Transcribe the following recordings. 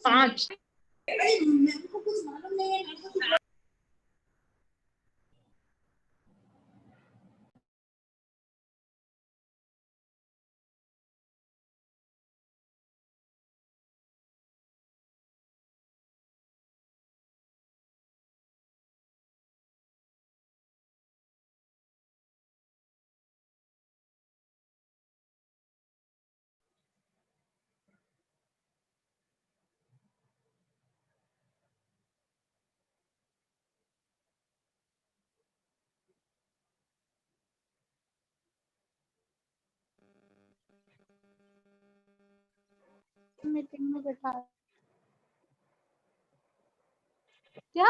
पांच। मीटिंग में बैठा क्या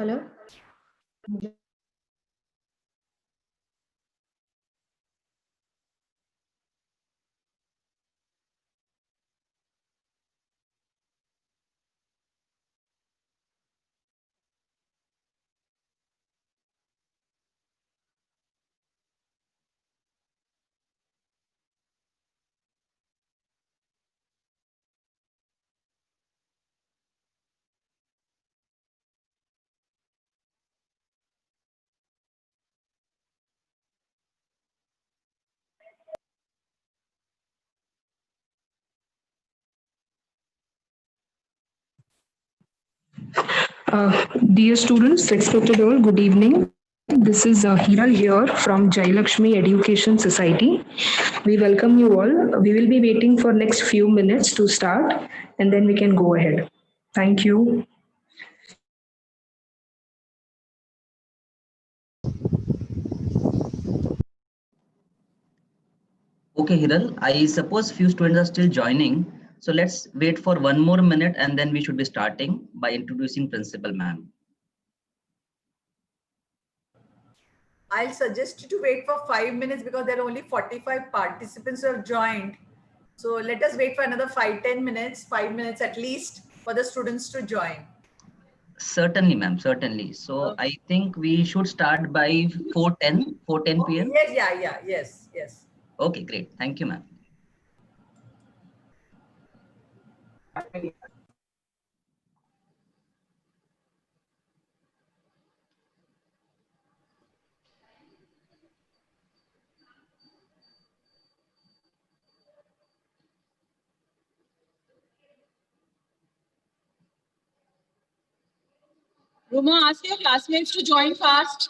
hello. Dear students, respected all, good evening. This is Hira here from Jailaxmi Education Society. We welcome you all. We will be waiting for next few minutes to start and then we can go ahead. Thank you. Okay, Hiral, I suppose few students are still joining. So let's wait for one more minute and then we should be starting by introducing Principal Ma'am. I'll suggest you to wait for 5 minutes because there are only 45 participants who have joined. So let us wait for another 5-10 minutes, 5 minutes at least for the students to join. Certainly, ma'am, certainly. So Okay. I think we should start by 4:10 Okay, p.m. yes. Okay, great. Thank you, ma'am. Ruma, ask your classmates to join fast.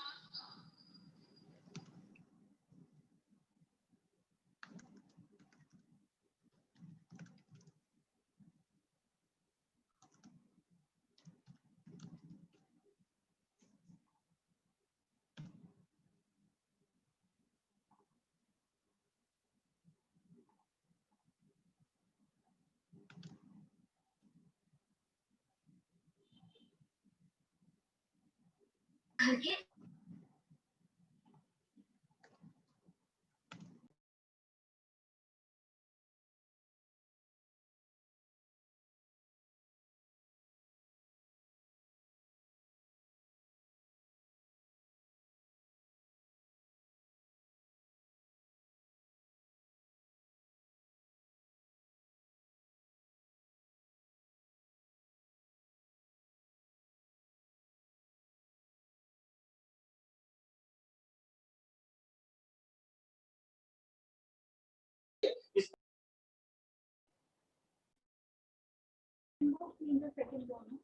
in the second one.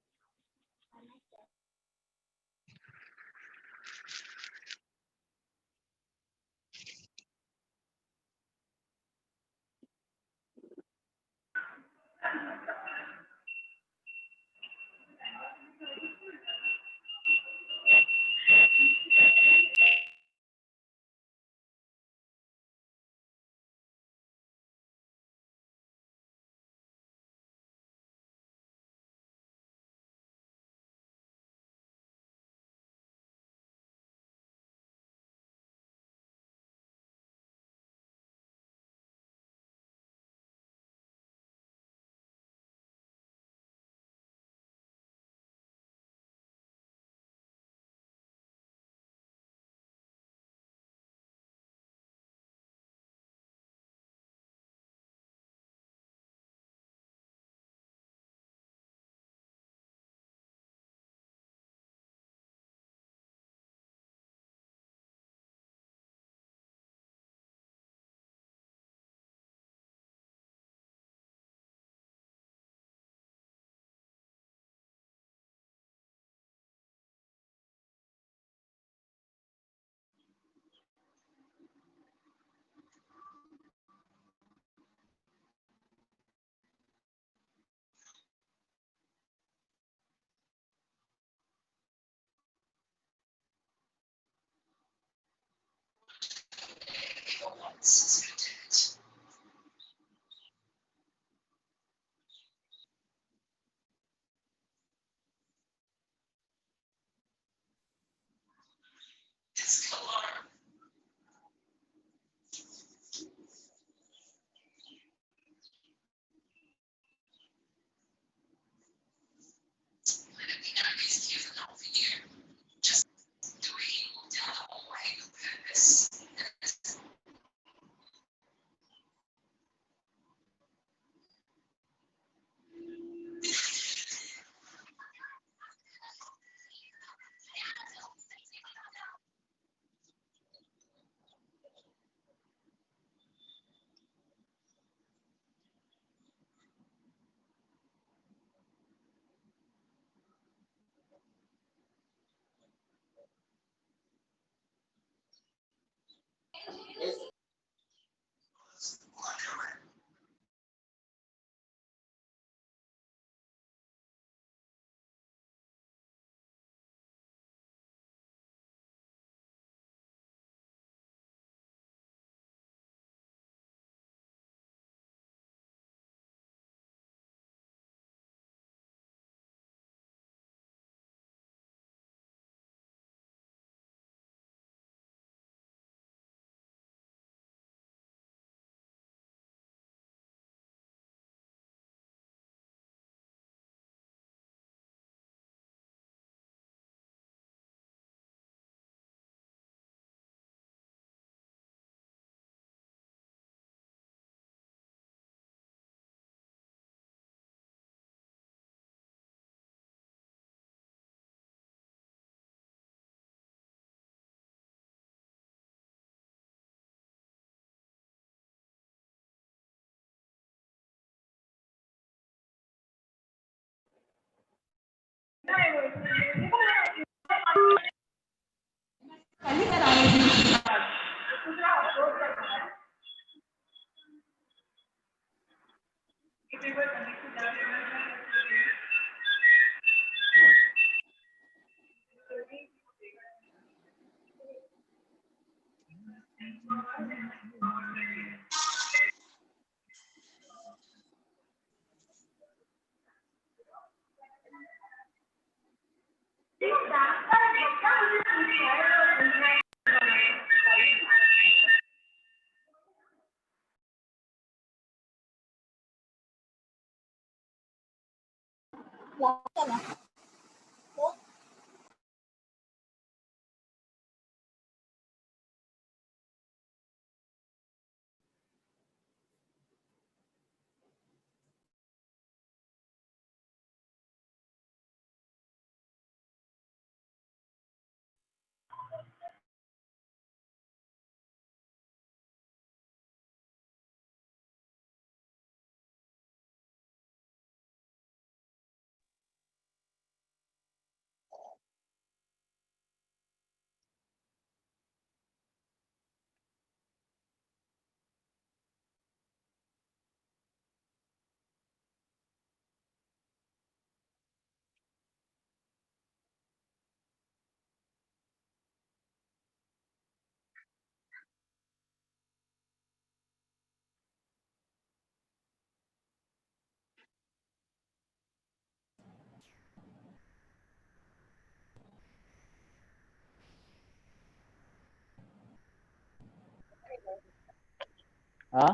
हाँ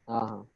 हाँ हाँ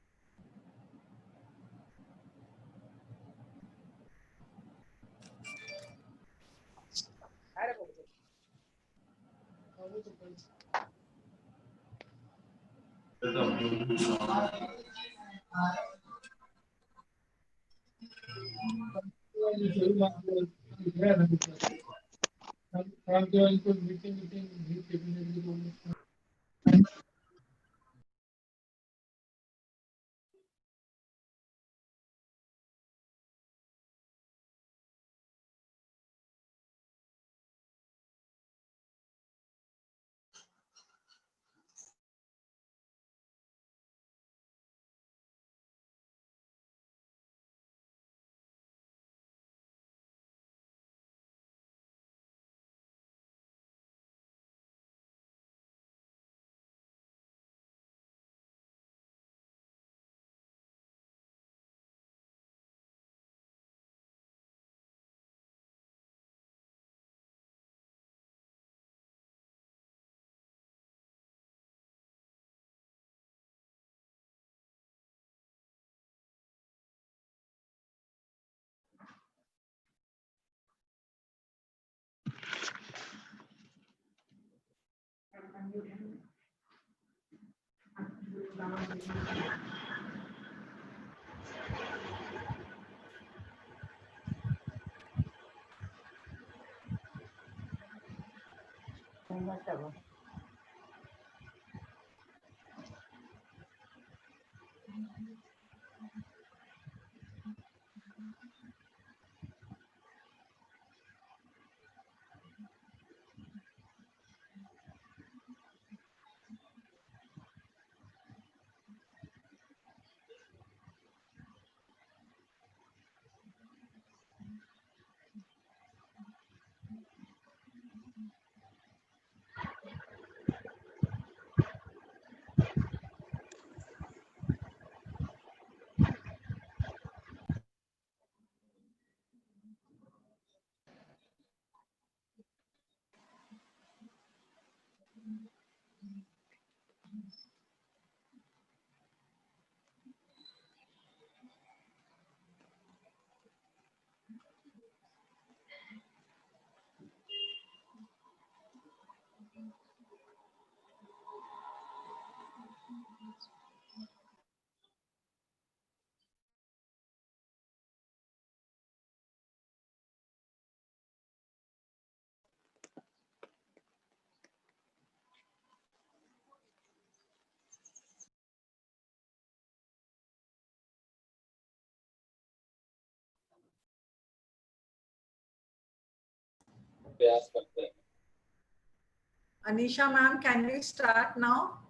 Anisha ma'am, can we start now?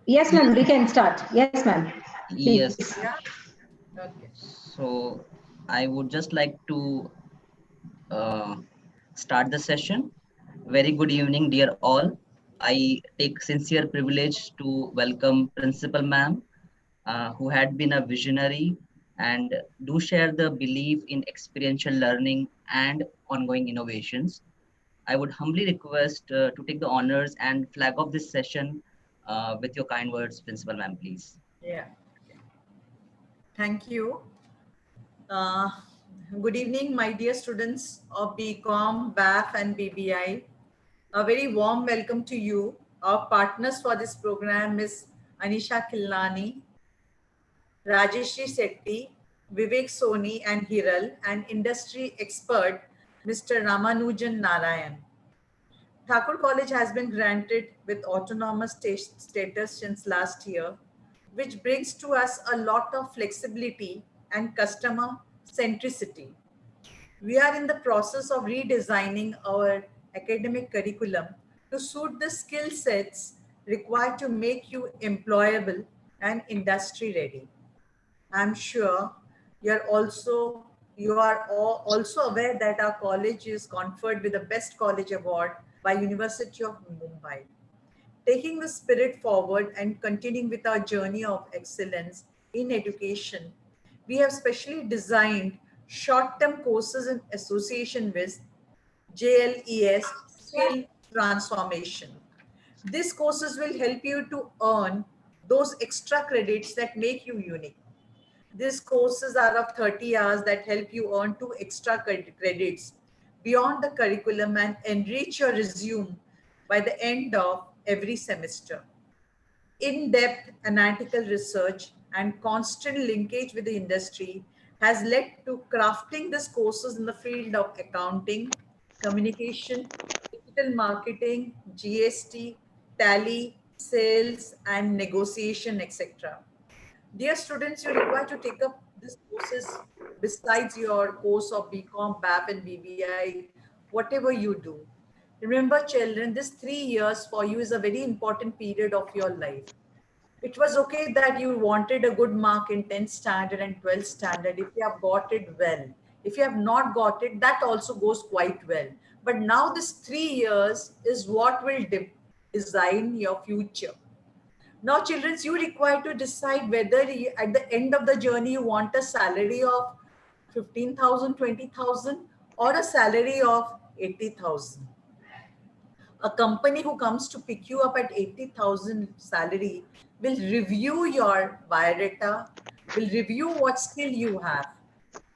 Yes, ma'am, we can start. Yes, ma'am. Yes. Please. Yeah. Okay. So I would just like to start the session. Very good evening, dear all. I take sincere privilege to welcome Principal Ma'am, who had been a visionary and do share the belief in experiential learning and ongoing innovations. I would humbly request to take the honors and flag off this session with your kind words, Principal Ma'am, please. Yeah. Thank you. Uh, Good evening, my dear students of BCom, BAF, and BBI. A very warm welcome to you. Our partners for this program is Anisha Killani, Rajeshri Setti, Vivek Soni, and Hiral, and industry expert Mr. Ramanujan Narayan. Thakur College has been granted with autonomous status since last year, which brings to us a lot of flexibility and customer centricity. We are in the process of redesigning our academic curriculum to suit the skill sets required to make you employable and industry ready. I'm sure you are all also aware that our college is conferred with the Best College Award by University of Mumbai. Taking the spirit forward and continuing with our journey of excellence in education, we have specially designed short-term courses in association with JLES Skill transformation. These courses will help you to earn those extra credits that make you unique. These courses are of 30 hours that help you earn 2 extra credits beyond the curriculum and enrich your resume by the end of every semester. In-depth analytical research and constant linkage with the industry has led to crafting these courses in the field of accounting, communication, digital marketing, GST, tally, sales, and negotiation, etc. Dear students, you require to take up these courses besides your course of BCom, BAP, and BBI, whatever you do. Remember, children, this 3 years for you is a very important period of your life. It was okay that you wanted a good mark in 10th standard and 12th standard if you have got it well. If you have not got it, that also goes quite well. But now this 3 years is what will design your future. Now, children, you require to decide whether you, at the end of the journey you want a salary of 15,000, 20,000, or a salary of 80,000. A company who comes to pick you up at 80,000 salary will review your biodata, will review what skill you have.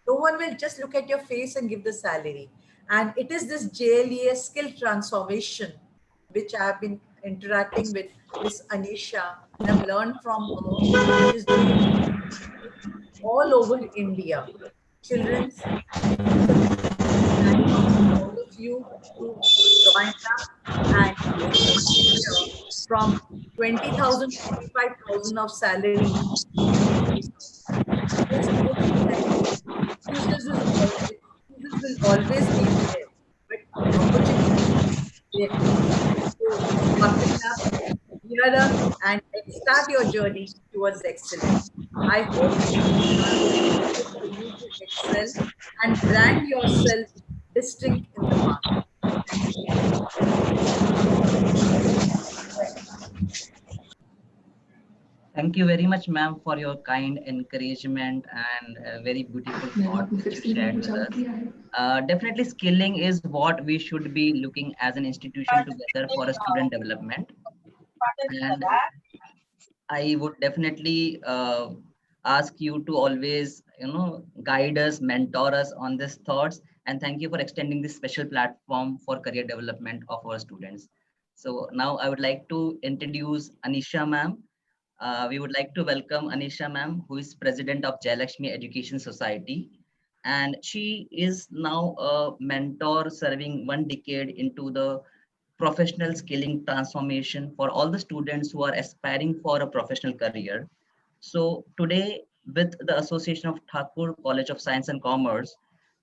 No one will just look at your face and give the salary. And it is this JLEA skill transformation, which I have been interacting with Miss Anisha, and I've learned from her. She is doing all over India. Children's, it's a big platform for all of you to join up and take your future from 20,000 to 25,000 of salary to 80,000. Yes, no student, excuses will always be there, but opportunities there too. So buckle up, gear up, and start your journey towards excellence. I hope these courses are going to help for you to excel and brand yourself distinct in the market. Thank you. Thank you very much, ma'am, for your kind encouragement and very beautiful thoughts which you shared with us. Definitely, skilling is what we should be looking as an institution together for a student development. And I would definitely ask you to always, guide us, mentor us on these thoughts. And thank you for extending this special platform for career development of our students. So now I would like to introduce Anisha ma'am. We would like to welcome Anisha ma'am, who is president of Jailaxmi Education Society. And she is now a mentor serving 1 decade into the professional skilling transformation for all the students who are aspiring for a professional career. So today, with the Association of Thakur College of Science and Commerce,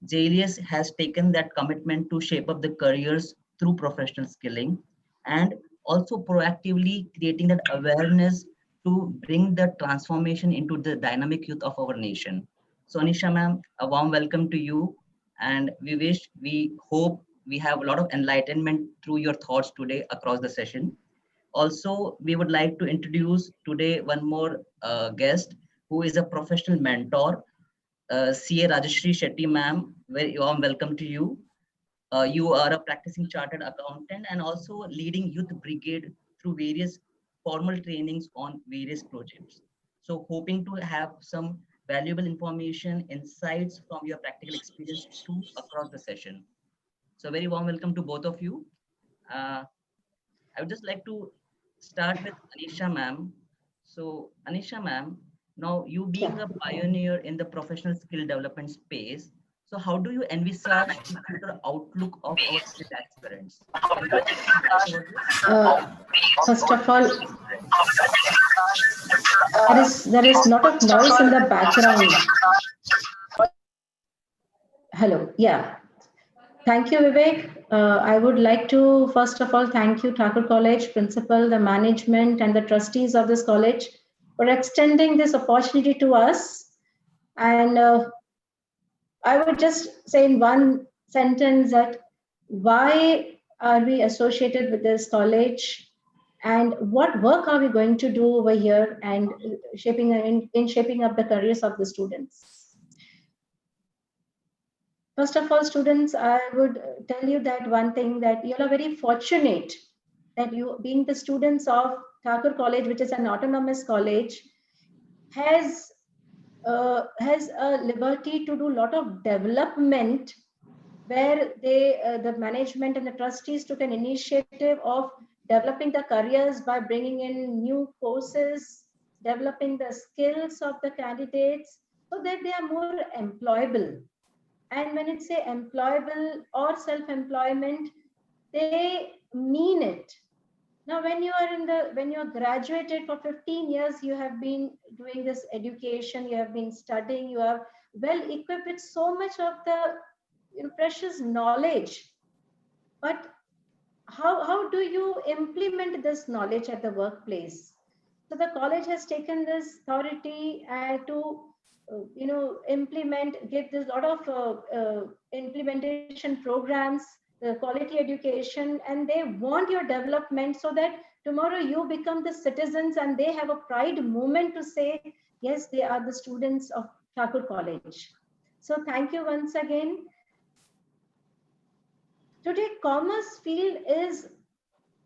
JLS has taken that commitment to shape up the careers through professional skilling and also proactively creating that awareness to bring the transformation into the dynamic youth of our nation. So Anisha ma'am, a warm welcome to you. And we hope we have a lot of enlightenment through your thoughts today across the session. Also, we would like to introduce today one more guest who is a professional mentor, CA Rajashri Shetty ma'am. Very warm welcome to you. You are a practicing chartered accountant and also leading youth brigade through various formal trainings on various projects. So hoping to have some valuable information, insights from your practical experience too across the session. So very warm welcome to both of you. Uh, I would just like to start with Anisha ma'am. So Anisha ma'am, now you being Yeah. a pioneer in the professional skill development space, so how do you envisage the future outlook of our skilled aspirants? Can you throw some light over this? First of all, there is lot of noise in the background. Hello. Yeah. Thank you, Vivek. I would like to, first of all, thank you, Thakur College principal, the management, and the trustees of this college for extending this opportunity to us. And I would just say in one sentence that why are we associated with this college and what work are we going to do over here and shaping in shaping up the careers of the students. First of all, students, I would tell you that one thing, that you are very fortunate that you, being the students of Thakur College, which is an autonomous college, has a liberty to do a lot of development, where the management and the trustees took an initiative of developing the careers by bringing in new courses, developing the skills of the candidates so that they are more employable. And when it say employable or self-employment, they mean it. Now, when you are graduated for 15 years, you have been doing this education, you have been studying, you are well equipped with so much of the precious knowledge. But how do you implement this knowledge at the workplace? So the college has taken this authority to implement, give this lot of implementation programs, the quality education, and they want your development so that tomorrow you become the citizens and they have a pride moment to say, yes, they are the students of Thakur College. So thank you once again. Today, commerce field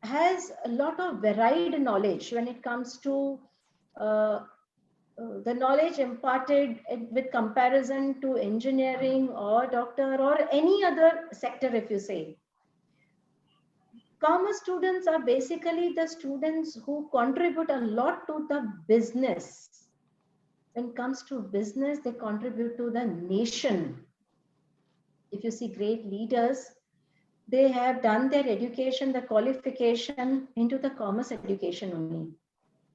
has a lot of varied knowledge when it comes to uh, the knowledge imparted with comparison to engineering or doctor or any other sector, if you say. Commerce students are basically the students who contribute a lot to the business. When it comes to business, they contribute to the nation. If you see great leaders, they have done their education, the qualification into the commerce education only.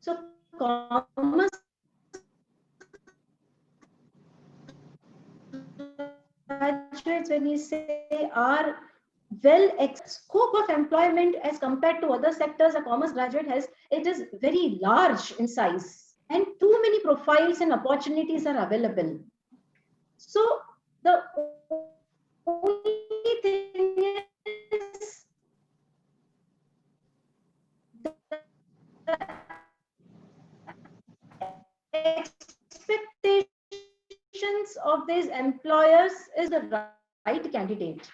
So commerce graduates, when we say, are scope of employment as compared to other sectors a commerce graduate has, it is very large in size, and too many profiles and opportunities are available. So the only thing is, the expectations of these employers is the right candidate.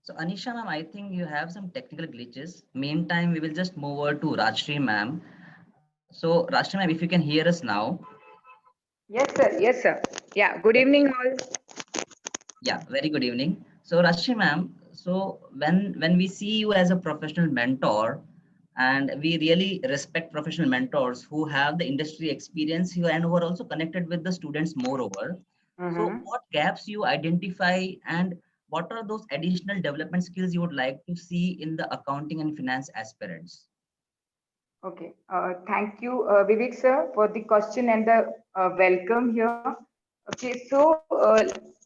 So Anisha ma'am, I think you have some technical glitches. Meantime, we will just move over to Rajshri ma'am. So Rajshri ma'am, if you can hear us now. Yes, sir. Yes, sir. Yeah. Good evening, all. Yeah, very good evening. So Rajshri ma'am, so when we see you as a professional mentor, and we really respect professional mentors who have the industry experience here and who are also connected with the students moreover. So what gaps you identify and what are those additional development skills you would like to see in the accounting and finance aspirants? Okay. Thank you, Vivek, sir, for the question and the welcome here. Okay. So,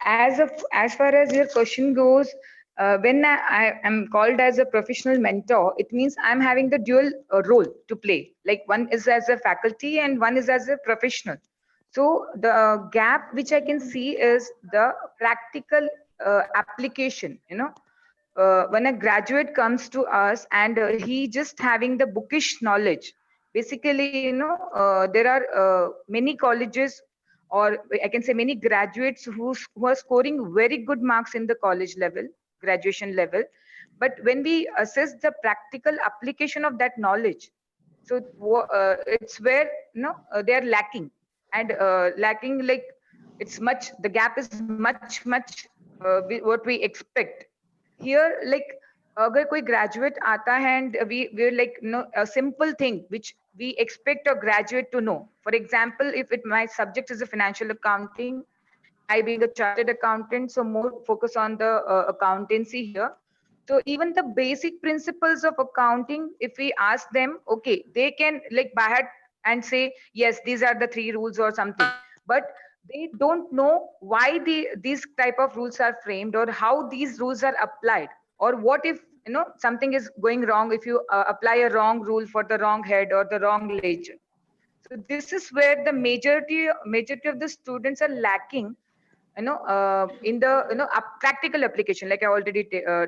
as far as your question goes, when I am called as a professional mentor, it means I'm having the dual role to play. Like one is as a faculty and one is as a professional. So the gap which I can see is the practical application. When a graduate comes to us and he just having the bookish knowledge, basically, there are many colleges, or I can say many graduates who are scoring very good marks in the college level, graduation level. But when we assess the practical application of that knowledge, so it's where they are lacking, and lacking, like, it's much, the gap is much what we expect here. Like, अगर कोई graduate आता है and we're like, a simple thing which we expect a graduate to know. For example, if my subject is a financial accounting, I being a chartered accountant, so more focus on the accountancy here. So even the basic principles of accounting, if we ask them, okay, they can like by heart and say, yes, these are the three rules or something. But they don't know why these type of rules are framed, or how these rules are applied, or what if something is going wrong if you apply a wrong rule for the wrong head or the wrong ledger. So this is where the majority of the students are lacking, in the practical application, like I already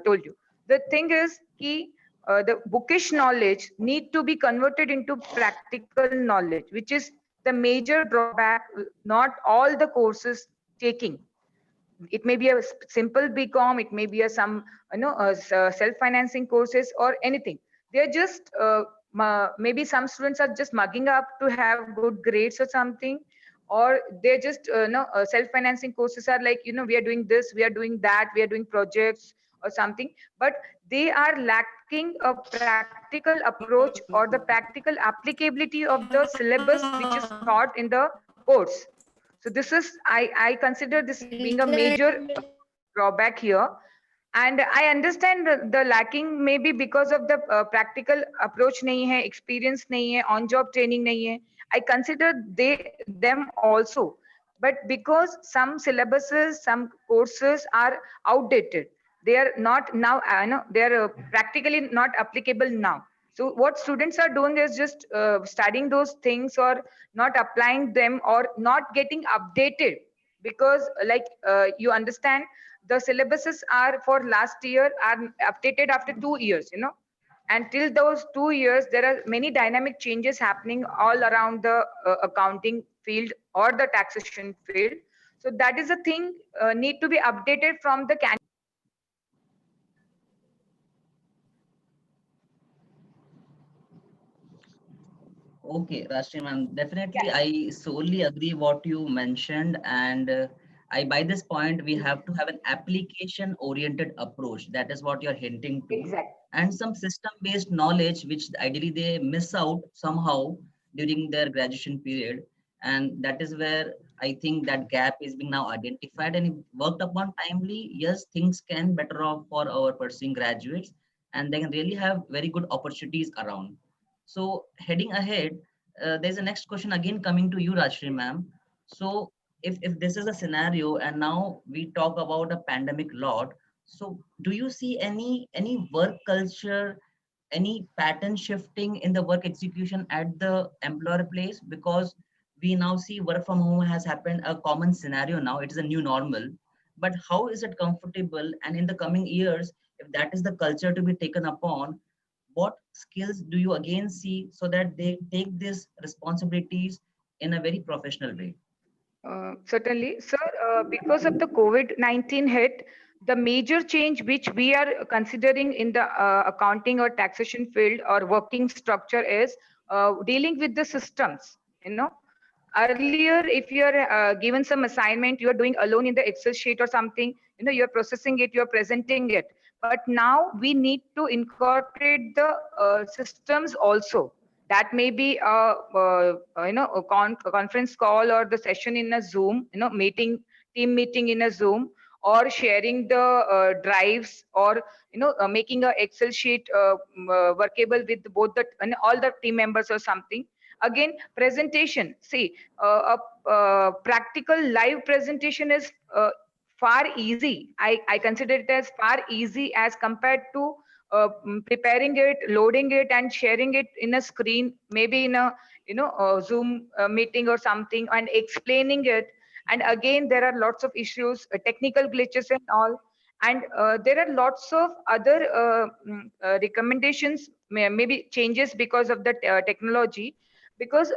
told you. The thing is key, the bookish knowledge need to be converted into practical knowledge, which is the major drawback not all the courses taking. It may be a simple bcom, it may be a some self financing courses or anything. They're just maybe some students are just mugging up to have good grades or something, or they're just self financing courses are like, we are doing this, we are doing that, we are doing projects or something, but they are lacking a practical approach or the practical applicability of the syllabus which is taught in the course. So this is, I consider this being a major drawback here. And I understand the lacking maybe because of the practical approach nahi hai, experience nahi hai, on job training nahi hai. I consider them also, but because some syllabuses, some courses are outdated, they are not now, they are practically not applicable now. So what students are doing is just studying those things or not applying them or not getting updated, because you understand, the syllabuses are for last year are updated after 2 years, and till those 2 years there are many dynamic changes happening all around the accounting field or the taxation field. So that is a thing need to be updated from the Okay, Rashmi ma'am, definitely I solely agree what you mentioned, and I by this point we have to have an application-oriented approach. That is what you're hinting to, exact. and some system-based knowledge which ideally they miss out somehow during their graduation period, and that is where I think that gap is being now identified and if worked upon timely. Yes, things can better off for our pursuing graduates, and they can really have very good opportunities around. So heading ahead, there's a next question again coming to you, Rajshri ma'am. So if this is a scenario and now we talk about a pandemic lot, so do you see any work culture, any pattern shifting in the work execution at the employer place? Because we now see work from home has happened a common scenario now. It is a new normal. But how is it comfortable? And in the coming years, if that is the culture to be taken upon, what skills do you again see so that they take these responsibilities in a very professional way? Certainly, sir. Because of the COVID-19 hit, the major change which we are considering in the accounting or taxation field or working structure is dealing with the systems. Earlier, if you are given some assignment, you are doing alone in the Excel sheet or something. You are processing it, you are presenting it. But now we need to incorporate the systems also. That may be a conference call or the session in a Zoom, meeting, team meeting in a Zoom, or sharing the drives, or making a Excel sheet workable with both the and all the team members or something. Again, presentation. See, a practical live presentation is far easy. I consider it as far easy as compared to preparing it, loading it, and sharing it in a screen, maybe in a Zoom meeting or something, and explaining it. And again, there are lots of issues, technical glitches and all. And there are lots of other recommendations, maybe changes because of the technology. Because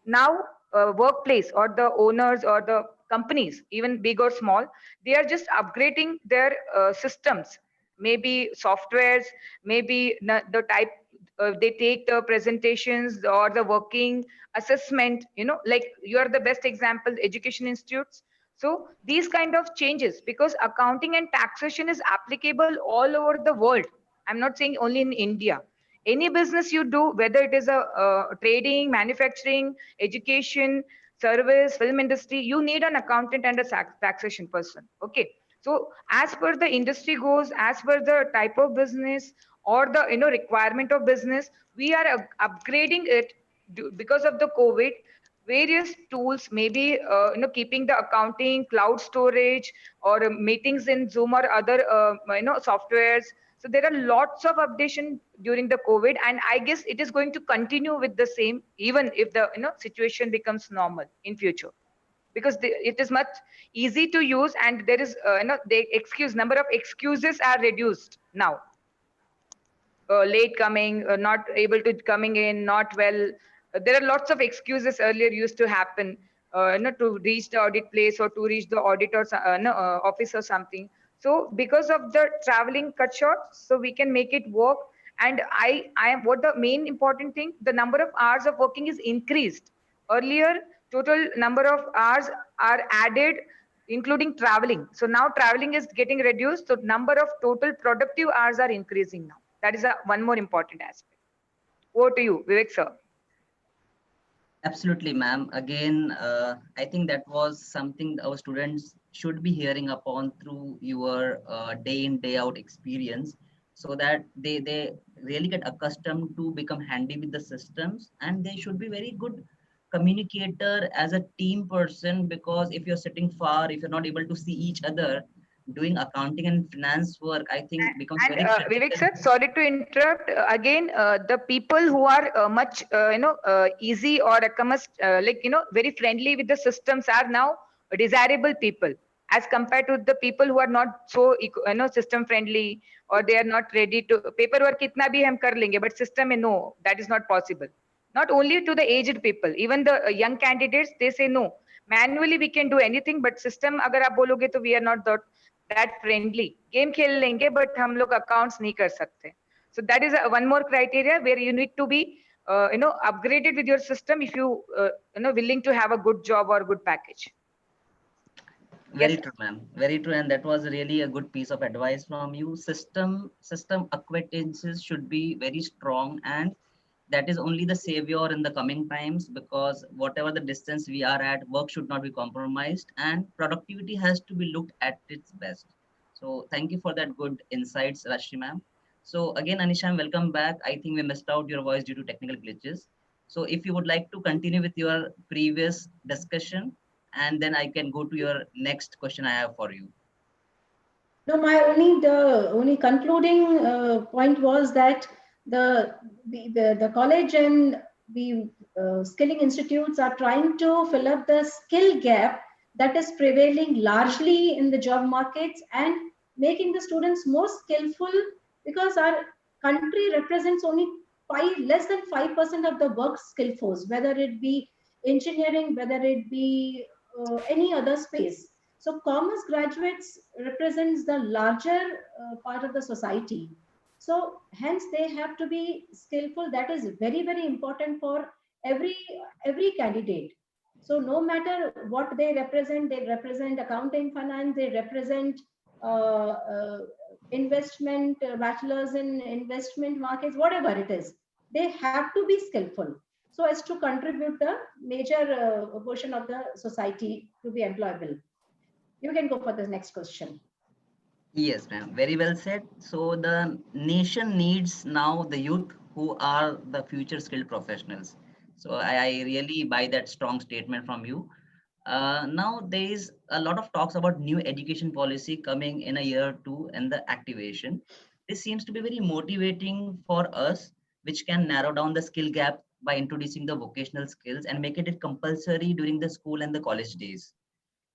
now workplace or the owners or the companies, even big or small, they are just upgrading their systems, maybe softwares, maybe the type they take the presentations or the working assessment, like you are the best example, education institutes. So these kind of changes, because accounting and taxation is applicable all over the world. I'm not saying only in India. Any business you do, whether it is a trading, manufacturing, education, service, film industry, you need an accountant and a taxation person. Okay. So as per the industry goes, as per the type of business or the requirement of business, we are upgrading it because of the COVID. Various tools, maybe keeping the accounting, cloud storage, or meetings in Zoom or other softwares, So there are lots of updation during the COVID, and I guess it is going to continue with the same, even if the situation becomes normal in future, because it is much easy to use, and there is the number of excuses are reduced now. Late coming, not able to coming in, not well. There are lots of excuses earlier used to happen, to reach the audit place or to reach the auditor's office or something. So because of the traveling cut short, so we can make it work. And I am what the main important thing, the number of hours of working is increased. Earlier, total number of hours are added, including traveling. So now traveling is getting reduced. So number of total productive hours are increasing now. That is one more important aspect. Over to you, Vivek sir. Absolutely, ma'am. Again, I think that was something our students should be hearing upon through your day in, day out experience, so that they really get accustomed to become handy with the systems, and they should be very good communicator as a team person, because if you're sitting far, if you're not able to see each other, doing accounting and finance work, I think becomes And very Vivek critical. sir, sorry to interrupt. Again, the people who are much easy or very friendly with the systems are now desirable people, as compared to the people who are not so system friendly, or they are not ready to paperwork. Kitna bhi hum kar lenge, but system mein no, that is not possible. Not only to the aged people, even the young candidates, they say no. Manually we can do anything, but system agar aap bologe to we are not that friendly. Game खेल लेंगे, but हम लोग accounts नहीं कर सकते. So that is one more criteria where you need to be upgraded with your system if you willing to have a good job or good package. Yes Very sir. true, ma'am. Very true, and that was really a good piece of advice from you. System acquaintances should be very strong, and that is only the savior in the coming times, because whatever the distance we are at, work should not be compromised, and productivity has to be looked at its best. So thank you for that good insights, Rashmi ma'am. So again, Anisha, welcome back. I think we missed out your voice due to technical glitches. So if you would like to continue with your previous discussion, and then I can go to your next question I have for you. No, my only concluding point was that the college and the skilling institutes are trying to fill up the skill gap that is prevailing largely in the job markets, and making the students more skillful, because our country represents only less than 5% of the work skill force, whether it be engineering, whether it be any other space. So commerce graduates represents the larger part of the society. So hence they have to be skillful. That is very, very important for every every candidate. So no matter what they represent accounting, finance, they represent uh, uh, investment, bachelors in investment markets, whatever it is. They have to be skillful so as to contribute the major portion of the society to be employable. You can go for the next question. Yes, ma'am. Very well said. So the nation needs now the youth who are the future skilled professionals. So I really buy that strong statement from you. Now there is a lot of talks about new education policy coming in a year or two and the activation. This seems to be very motivating for us, which can narrow down the skill gap by introducing the vocational skills and make it compulsory during the school and the college days.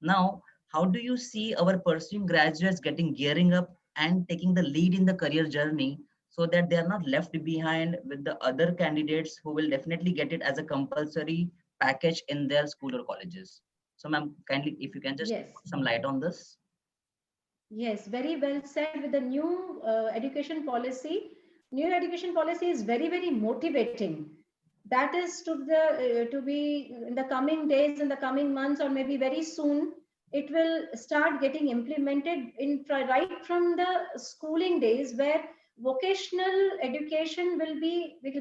Now, how do you see our pursuing graduates getting gearing up and taking the lead in the career journey, so that they are not left behind with the other candidates who will definitely get it as a compulsory package in their school or colleges? So, ma'am, kindly, if you can just Yes, put some light on this. yes, very well said. With the new education policy, new education policy is very, very motivating. That is to be in the coming days, in the coming months, or maybe very soon. It will start getting implemented right from the schooling days, where vocational education will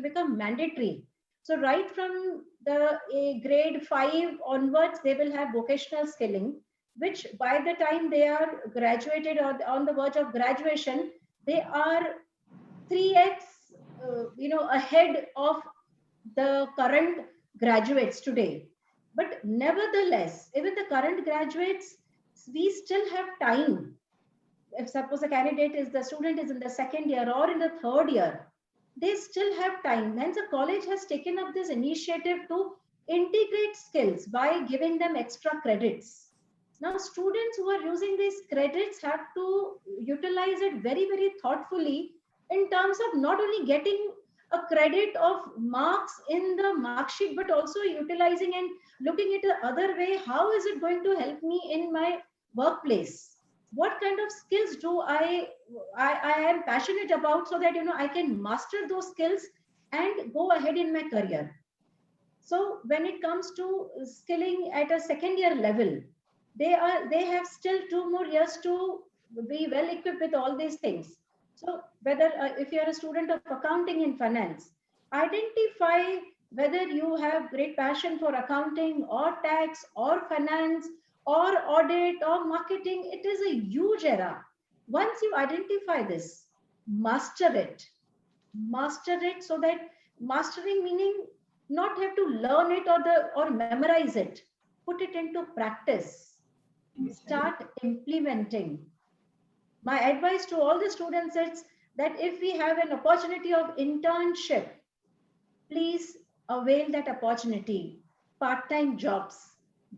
become mandatory. So right from the grade 5 onwards, they will have vocational skilling, which by the time they are graduated or on the verge of graduation, they are 3x ahead of the current graduates today. But nevertheless, even the current graduates, we still have time if suppose the candidate is the student is in the second year or in the third year, they still have time. Hence, the college has taken up this initiative to integrate skills by giving them extra credits. Now, students who are using these credits have to utilize it very, very thoughtfully in terms of not only getting a credit of marks in the mark sheet, but also utilizing and looking at the other way. How is it going to help me in my workplace? What kind of skills do I am passionate about, so that I can master those skills and go ahead in my career. So when it comes to skilling at a second year level, they have still 2 more years to be well equipped with all these things. So whether if you are a student of accounting and finance, identify whether you have great passion for accounting or tax or finance or audit or marketing. It is a huge era. Once you identify this, master it. Master it, so that mastering meaning not have to learn it or memorize it. Put it into practice. Start implementing. My advice to all the students is that if we have an opportunity of internship, please avail that opportunity. Part-time jobs,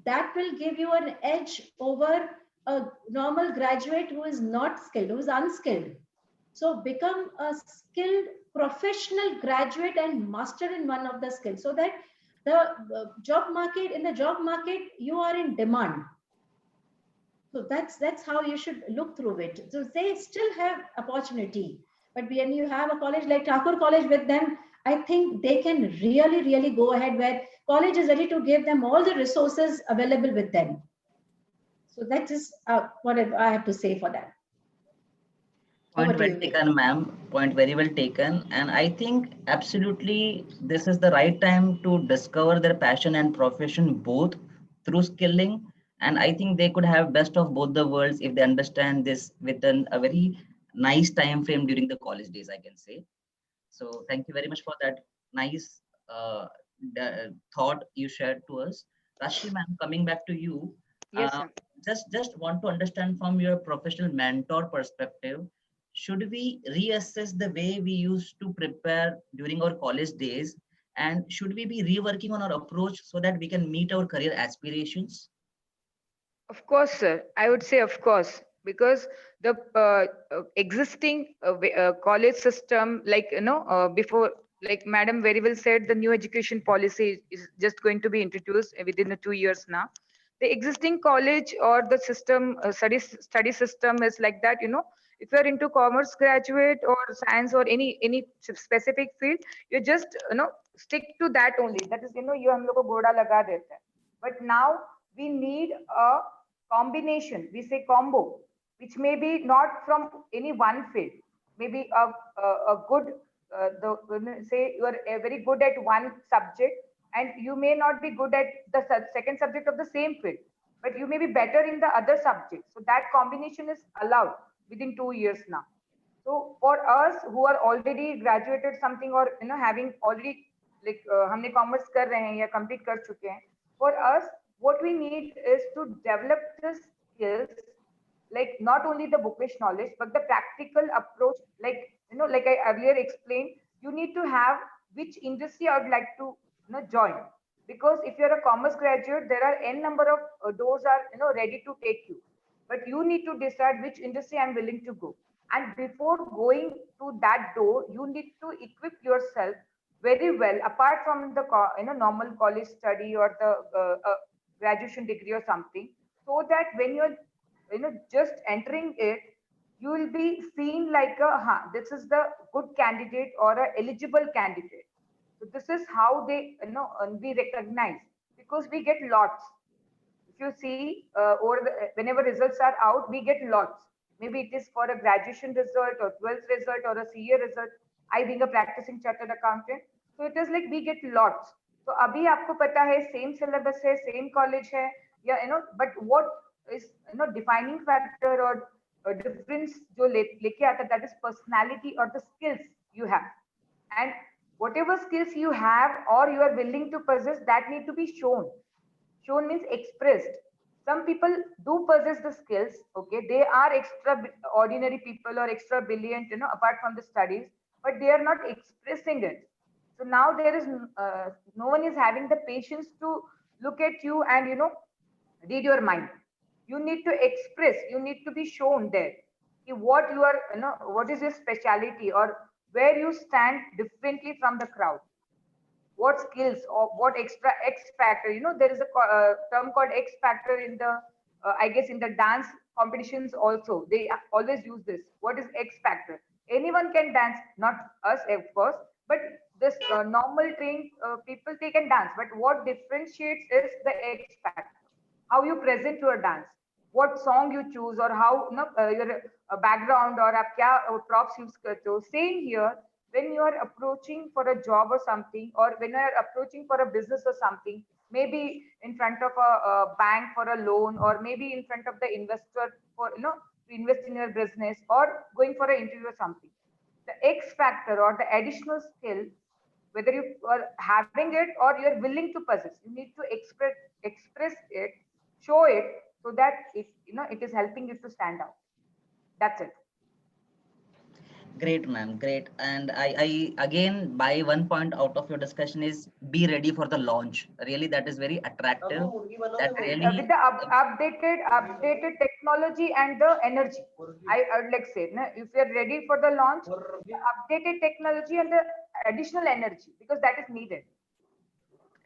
that will give you an edge over a normal graduate who is not skilled, who is unskilled. So become a skilled professional graduate and master in one of the skills, so that the job market you are in demand. So that's how you should look through it. So they still have opportunity, but when you have a college like Thakur College with them, I think they can really go ahead, where college is ready to give them all the resources available with them. So that is what I have to say for that. Over Point to well you, Vivek. taken, ma'am. Point very well taken. And I think absolutely this is the right time to discover their passion and profession both through skilling. And I think they could have best of both the worlds if they understand this within a very nice time frame during the college days, I can say. So thank you very much for that nice thought you shared to us. Rashmi ma'am, coming back to you, Yes, uh, sir. just want to understand from your professional mentor perspective, should we reassess the way we used to prepare during our college days, and should we be reworking on our approach so that we can meet our career aspirations? Of course, sir. I would say, of course, because the existing college system, like before, like Madam very well said, the new education policy is just going to be introduced within the 2 years now. The existing college or the system, study system is like that. If you're into commerce graduate or science or any specific field, you just stick to that only. That is, you hum log ko goda laga dete hai. But now we need a combination, we say combo, which may be not from any one field, maybe a good say you are very good at one subject, and you may not be good at the second subject of the same field, but you may be better in the other subject. So that combination is allowed within 2 years now. So for us who are already graduated something, or having already like हमने commerce कर रहे हैं या complete कर चुके हैं, for us what we need is to develop the skills, like not only the bookish knowledge but the practical approach. Like like I earlier explained, you need to have which industry I would like to join, because if you're a commerce graduate, there are n number of doors are ready to take you, but you need to decide which industry I'm willing to go. And before going to that door, you need to equip yourself very well, apart from the normal college study or the graduation degree or something, so that when you're just entering it, you will be seen like this is the good candidate or a eligible candidate. So this is how they we recognize, because we get lots. If you see whenever results are out, we get lots. Maybe it is for a graduation result or 12th result or a CA result. I being a practicing chartered accountant, so it is like we get lots. So abhi aapko pata hai, same syllabus hai, same college hai, yeah, but what is defining factor or a difference jo leke aata, that is personality or the skills you have. And whatever skills you have or you are willing to possess, that need to be shown. Shown means expressed. Some people do possess the skills, okay, they are ordinary people or extra brilliant, apart from the studies, but they are not expressing it. So now there is no one is having the patience to look at you and read your mind. You need to express, you need to be shown there what you are, what is your speciality or where you stand differently from the crowd, what skills or what extra X factor. There is a term called X factor in the, I guess, in the dance competitions also. They always use this. What is X factor? Anyone can dance, not us, of course, but this normal trained people, they can dance. But what differentiates is the X factor. How you present your dance, what song you choose, or how your background or आप क्या props use करते हो. Same here, when you are approaching for a job or something, or when you are approaching for a business or something, maybe in front of a bank for a loan, or maybe in front of the investor for to invest in your business, or going for an interview or something, the X factor or the additional skill, whether you are having it or you're willing to possess, you need to express it, show it, so that it is helping you to stand out. That's it. Great, ma'am. Great. And I again, by one point out of your discussion is be ready for the launch. Really, that is very attractive. That With really, the updated technology and the energy, I would like to say, if you're ready for the launch, the updated technology and the additional energy, because that is needed.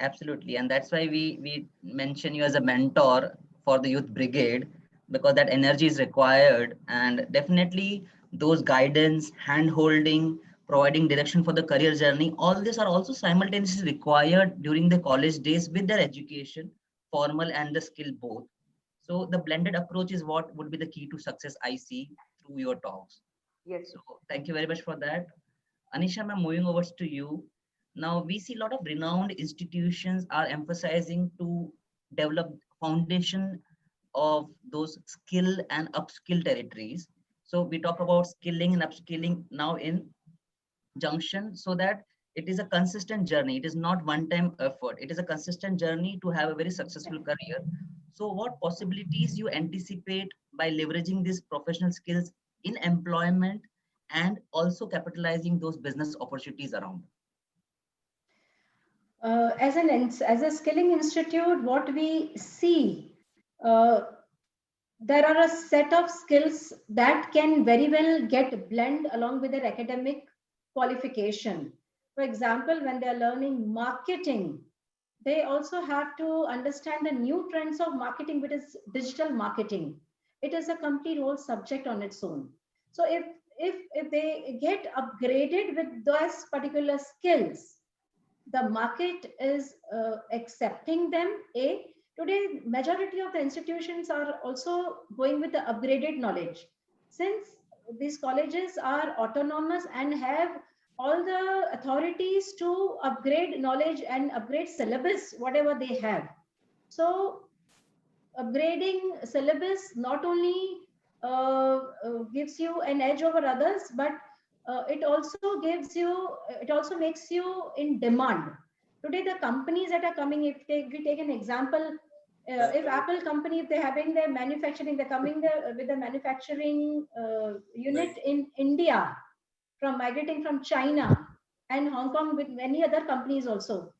absolutely. And that's why we mention you as a mentor for the youth brigade, because that energy is required. And definitely those guidance, hand holding, providing direction for the career journey, all these are also simultaneously required during the college days with their education, formal and the skill both. So the blended approach is what would be the key to success I see through your talks. Yes. So thank you very much for that. Anisha, ma'am, moving over to you. Now we see a lot of renowned institutions are emphasizing to develop foundation of those skill and upskill territories. So we talk about skilling and upskilling now in junction, so that it is a consistent journey. It is not one time effort. It is a consistent journey to have a very successful career. So what possibilities you anticipate by leveraging these professional skills in employment and also capitalizing those business opportunities around? As a skilling institute, what we see, uh, there are a set of skills that can very well get blend along with their academic qualification. For example, when they are learning marketing, they also have to understand the new trends of marketing, which is digital marketing. It is a complete whole subject on its own. So if they get upgraded with those particular skills, the market is accepting them. Today majority of the institutions are also going with the upgraded knowledge, since these colleges are autonomous and have all the authorities to upgrade knowledge and upgrade syllabus whatever they have. So upgrading syllabus not only gives you an edge over others, but it also makes you in demand. Today the companies that are coming, if we take an example, if Apple company, if they're having their manufacturing, they're coming there with the manufacturing unit in India, from migrating from China and Hong Kong, with many other companies also.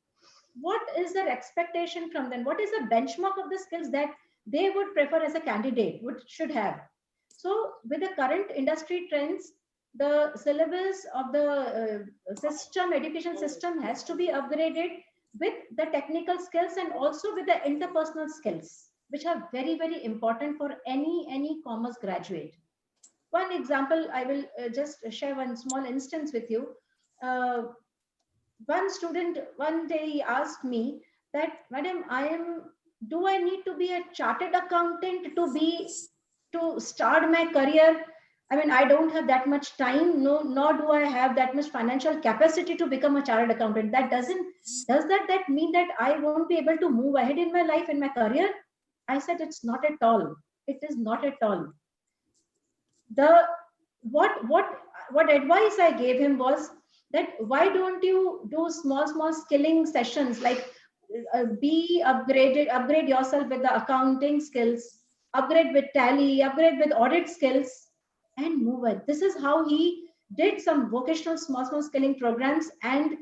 What is their expectation from them? What is the benchmark of the skills that they would prefer as a candidate should have? So with the current industry trends, the syllabus of the education system has to be upgraded with the technical skills and also with the interpersonal skills, which are very, very important for any commerce graduate. One example, I will just share one small instance with you. Uh, One student one day he asked me that, Madam, do I need to be a chartered accountant to start my career? I mean, I don't have that much time, no, nor do I have that much financial capacity to become a chartered accountant. Does that mean that I won't be able to move ahead in my life, in my career? I said, it's not at all. It is not at all. The what advice I gave him was that, why don't you do small skilling sessions, like be upgraded, upgrade yourself with the accounting skills, upgrade with tally, upgrade with audit skills, and move it. This is how he did some vocational small skilling programs, and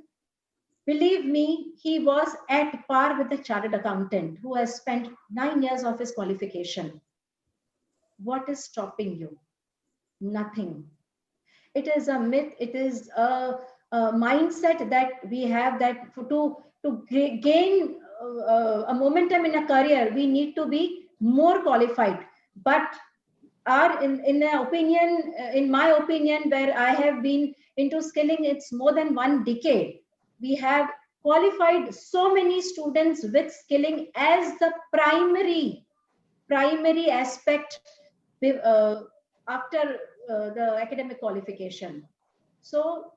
believe me, he was at par with the chartered accountant who has spent 9 years of his qualification. What is stopping you? Nothing. It is a myth. It is a mindset that we have that to gain a momentum in a career, we need to be more qualified. But our in my opinion, where I have been into skilling, it's more than 1 decade. We have qualified so many students with skilling as the primary aspect uh, after the academic qualification. So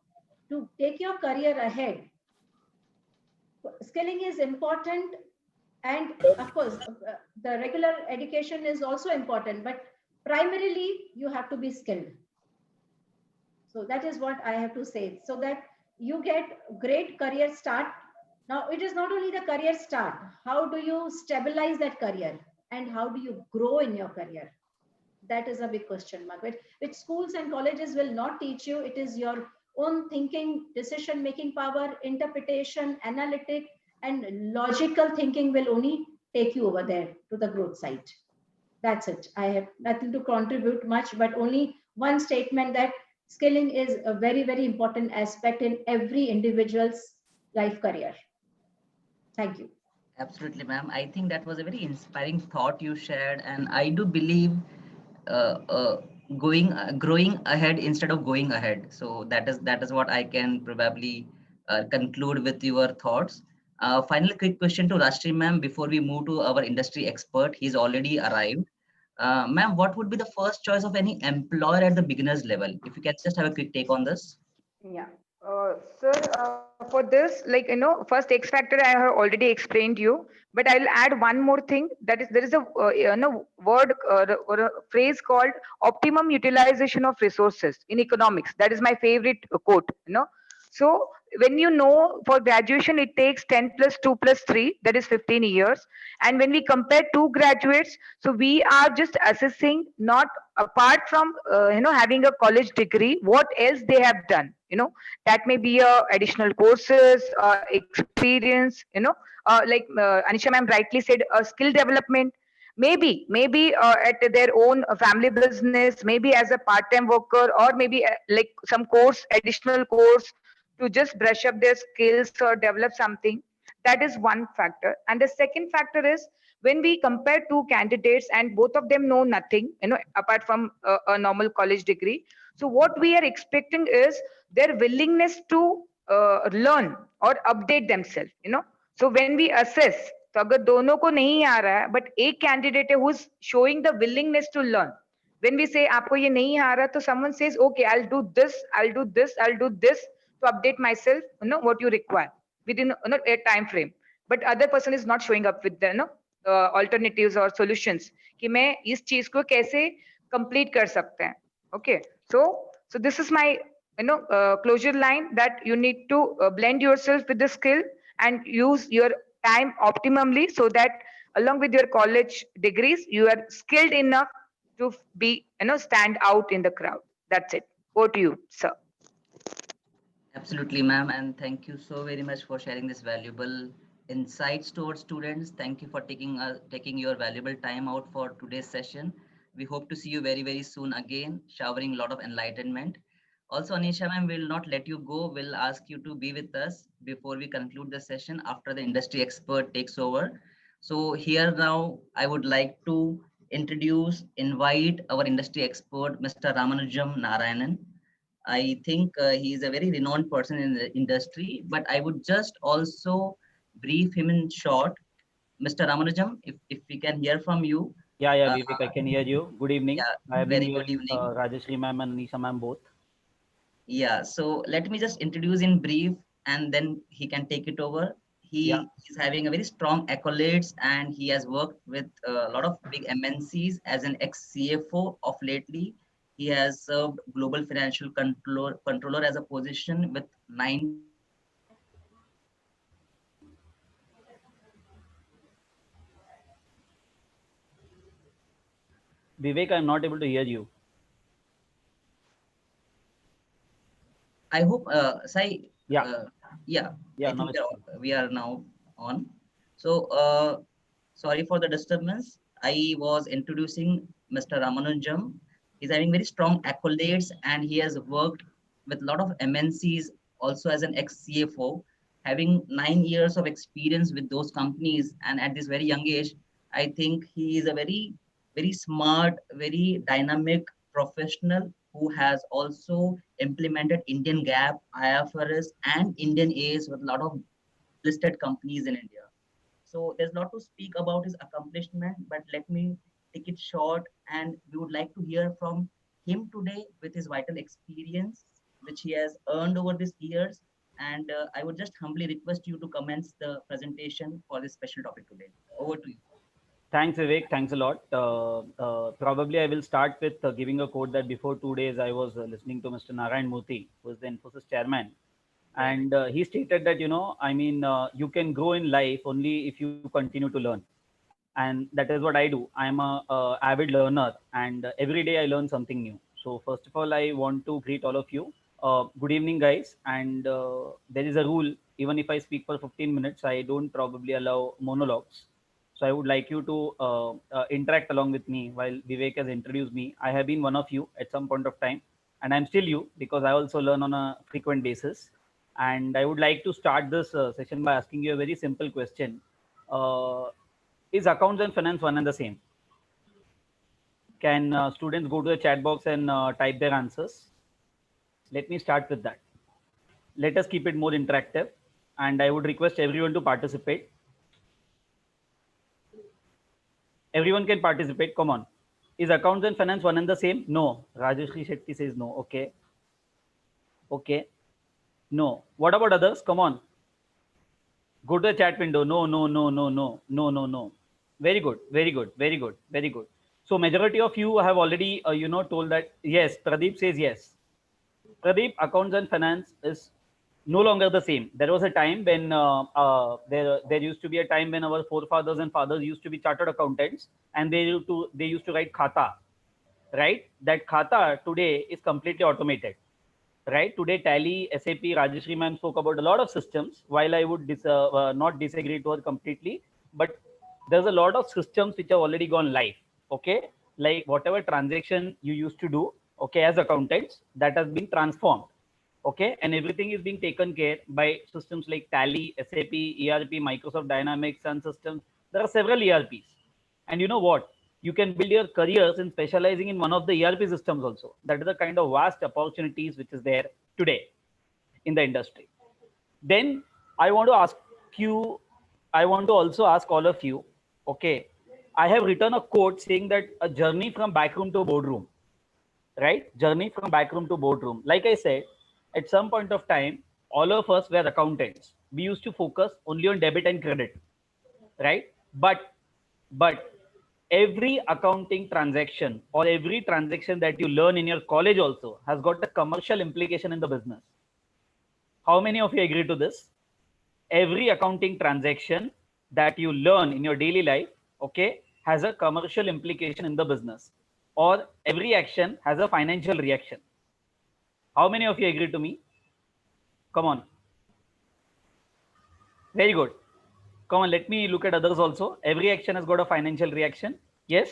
to take your career ahead, skilling is important, and of course the regular education is also important, but primarily you have to be skilled. So that is what I have to say, so that you get great career start. Now it is not only the career start, how do you stabilize that career and how do you grow in your career? That is a big question mark, which schools and colleges will not teach you. It is your own thinking, decision making power, interpretation, analytic, and logical thinking will only take you over there to the growth side. That's it. I have nothing to contribute much, but only one statement that skilling is a very important aspect in every individual's life career. Thank you. Absolutely, ma'am. I think that was a very inspiring thought you shared, and I do believe uh, uh, growing ahead instead of going ahead. So that is what I can probably conclude with your thoughts. Final quick question to Rashri ma'am before we move to our industry expert. He's already arrived. Ma'am, what would be the first choice of any employer at the beginners level? If you can just have a quick take on this. Yeah. Sir, for this, like, first X factor I have already explained you, but I'll add one more thing. That is, there is a word or a phrase called optimum utilization of resources in economics. That is my favorite quote. So when for graduation it takes 10 plus 2 plus 3, that is 15 years. And when we compare two graduates, so we are just assessing, not apart from having a college degree, what else they have done. That may be additional courses, experience, like Anisha ma'am rightly said, skill development, maybe at their own family business, maybe as a part-time worker, or maybe like some course, additional course, to just brush up their skills or develop something. That is one factor. And the second factor is, when we compare two candidates and both of them know nothing, apart from a normal college degree, so what we are expecting is their willingness to learn or update themselves. So when we assess, तो अगर दोनों को नहीं आ रहा है, but एक candidate है who is showing the willingness to learn. When we say आपको ये नहीं आ रहा, तो someone says, okay, I'll do this, I'll do this to update myself, what you require within a time frame. But other person is not showing up with the alternatives or solutions कि मैं इस चीज को कैसे complete कर सकते हैं. Okay, so this is my closure line, that you need to blend yourself with the skill and use your time optimally, so that along with your college degrees you are skilled enough to be stand out in the crowd. That's it. Over to you, sir. Absolutely, ma'am, and thank you so very much for sharing this valuable insights to our students. Thank you for taking your valuable time out for today's session. We hope to see you very soon again, showering a lot of enlightenment. Also, Anisha ma'am, will not let you go. We'll ask you to be with us before we conclude the session after the industry expert takes over. So here now, I would like to invite our industry expert, Mr. Ramanujam Narayanan. I think he is a very renowned person in the industry, but I would just also brief him in short. Mr. Ramanujam, if we can hear from you. Yeah, Vivek, I can hear you. Good evening. Yeah, I have been very good hearing evening. Rajeshri ma'am and Nisha ma'am both. Yeah, so let me just introduce in brief and then he can take it over. He is having a very strong accolades and he has worked with a lot of big MNCs as an ex-CFO of lately. He has served global financial controller as a position with 9 Vivek, I'm not able to hear you. I hope, Sai, Yeah, uh, yeah, I yeah, now think it's fine. we are now on. So, sorry for the disturbance. I was introducing Mr. Ramanujam. He's having very strong accolades and he has worked with a lot of MNCs also as an ex-CFO, having 9 years of experience with those companies. And at this very young age, I think he is a very smart, very dynamic professional who has also implemented Indian GAAP, IFRS, and Indian A's with a lot of listed companies in India. So there's a lot to speak about his accomplishment, but let me take it short. And we would like to hear from him today with his vital experience, which he has earned over these years. And I would just humbly request you to commence the presentation for this special topic today. Over to you. Thanks, Vivek. Thanks a lot. Probably I will start with giving a quote that before 2 days I was listening to Mr. Narayan Murthy, who is the Infosys chairman, Right. and he stated that you can grow in life only if you continue to learn, and that is what I do. I'm a avid learner, and every day I learn something new. So first of all, I want to greet all of you. Good evening, guys. And there is a rule: even if I speak for 15 minutes, I don't probably allow monologues. So I would like you to interact along with me while Vivek has introduced me. I have been one of you at some point of time, and I'm still you because I also learn on a frequent basis. And I would like to start this session by asking you a very simple question. Uh, is accounts and finance one and the same? Can students go to the chat box and type their answers? Let me start with that. Let us keep it more interactive, and I would request everyone to participate. Everyone can participate. Come on. Is accounts and finance one and the same? No. Rajeshri Shetty says no. Okay. Okay. No. What about others? Come on. Go to the chat window. No, no, no, no, no, no, no, no. Very good. Very good. Very good. Very good. So majority of you have already, told that yes. Pradeep says yes. Pradeep, accounts and finance is no longer the same. There was a time when there used to be a time when our forefathers and fathers used to be chartered accountants, and they used to write khata, right? That khata today is completely automated, right? Today, Tally, SAP, Rajeshri ma'am spoke about a lot of systems. While I would not disagree to her completely, but there's a lot of systems which have already gone live. Okay, like whatever transaction you used to do, okay, as accountants, that has been transformed. Okay, and everything is being taken care by systems like Tally, SAP, ERP, Microsoft Dynamics, Sun Systems. There are several ERPs, and you know what? You can build your careers in specializing in one of the ERP systems also. That is the kind of vast opportunities which is there today in the industry. Then I want to ask you, I want to also ask all of you, okay, I have written a quote saying that a journey from backroom to boardroom, right? Journey from backroom to boardroom. Like I said, at some point of time, all of us were accountants. We used to focus only on debit and credit, right? But every accounting transaction or every transaction that you learn in your college also has got a commercial implication in the business. How many of you agree to this? Every accounting transaction that you learn in your daily life, okay, has a commercial implication in the business, or every action has a financial reaction. How many of you agree to me? Come on. Very good. Come on, let me look at others also. Every action has got a financial reaction. Yes.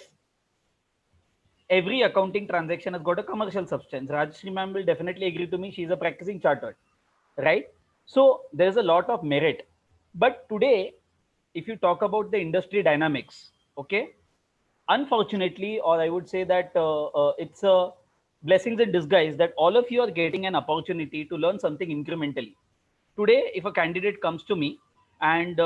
Every accounting transaction has got a commercial substance. Rajshri ma'am will definitely agree to me. She's a practicing chartered, right? So there's a lot of merit. But today, if you talk about the industry dynamics, okay, unfortunately, or I would say that it's a blessings in disguise that all of you are getting an opportunity to learn something incrementally. Today, if a candidate comes to me and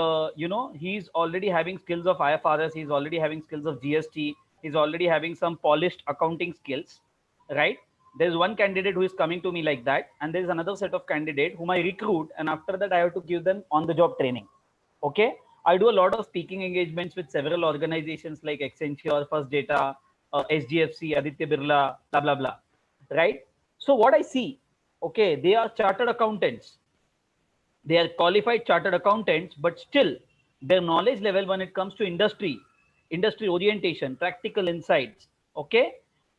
he's already having skills of IFRS, he's already having skills of GST, he's already having some polished accounting skills, right? There's one candidate who is coming to me like that, and there's another set of candidate whom I recruit, and after that I have to give them on the job training. Okay, I do a lot of speaking engagements with several organizations like Accenture, First Data, SGFC, Aditya Birla, blah blah blah, right? So what I see, okay, they are chartered accountants, they are qualified chartered accountants, but still their knowledge level when it comes to industry orientation, practical insights, Okay,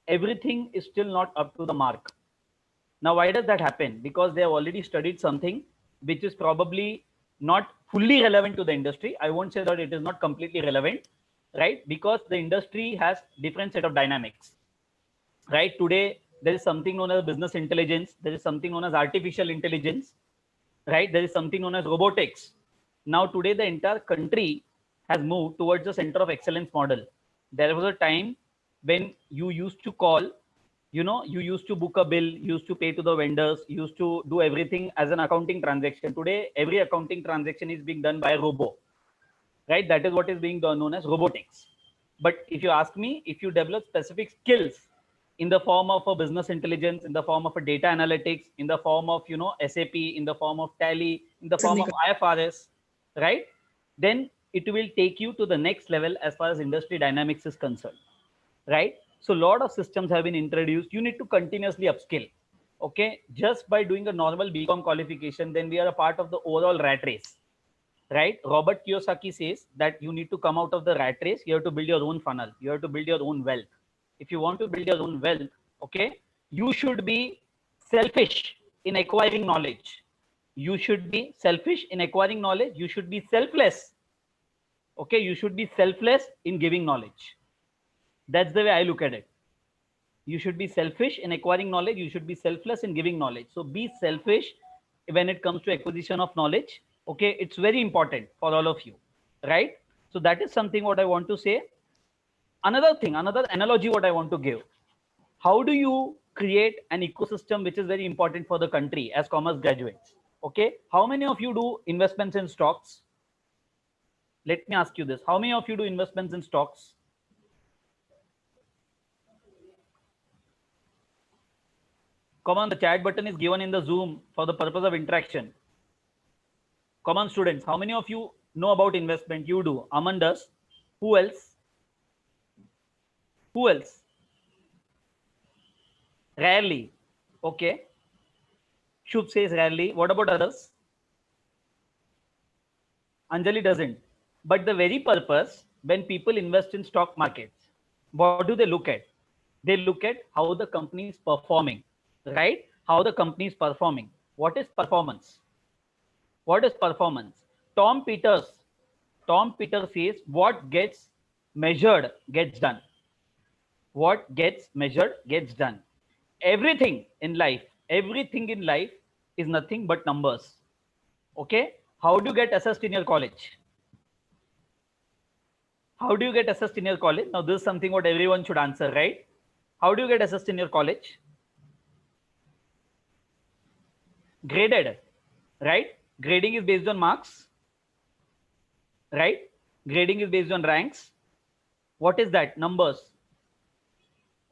everything is still not up to the mark. Now, why does that happen? Because they have already studied something which is probably not fully relevant to the industry. I won't say that it is not completely relevant, right? Because the industry has different set of dynamics, right? Today, there is something known as business intelligence. There is something known as artificial intelligence, right? There is something known as robotics. Now, today, the entire country has moved towards the center of excellence model. There was a time when you used to call, you used to book a bill, used to pay to the vendors, used to do everything as an accounting transaction. Today, every accounting transaction is being done by a robot, right? That is what is being done known as robotics. But if you ask me, if you develop specific skills in the form of a business intelligence, in the form of a data analytics, in the form of SAP, in the form of Tally, in the form of IFRS, right? Then it will take you to the next level as far as industry dynamics is concerned, right? So a lot of systems have been introduced. You need to continuously upskill. Okay, just by doing a normal BCom qualification, then we are a part of the overall rat race, right? Robert Kiyosaki says that you need to come out of the rat race. You have to build your own funnel. You have to build your own wealth. If you want to build your own wealth, okay, you should be selfish in acquiring knowledge. You should be selfish in acquiring knowledge. You should be selfless. Okay, you should be selfless in giving knowledge. That's the way I look at it. You should be selfish in acquiring knowledge. You should be selfless in giving knowledge. So be selfish when it comes to acquisition of knowledge. Okay, it's very important for all of you, right? So that is something what I want to say. Another thing, another analogy what I want to give. How do you create an ecosystem which is very important for the country as commerce graduates? Okay, how many of you do investments in stocks? Let me ask you this. How many of you do investments in stocks? Come on, the chat button is given in the Zoom for the purpose of interaction. Come on, students. How many of you know about investment? You do. Aman does. Who else? Who else? Rarely. Okay. Shubh says rarely. What about others? Anjali doesn't. But the very purpose, when people invest in stock markets, what do they look at? They look at how the company is performing, right? How the company is performing. What is performance? What is performance? Tom Peters. Tom Peters says what gets measured gets done. What gets measured gets done. Everything in life is nothing but numbers. Okay? How do you get assessed in your college? How do you get assessed in your college? Now, this is something what everyone should answer, right? How do you get assessed in your college? Graded, right? Grading is based on marks, right? Grading is based on ranks. What is that? Numbers.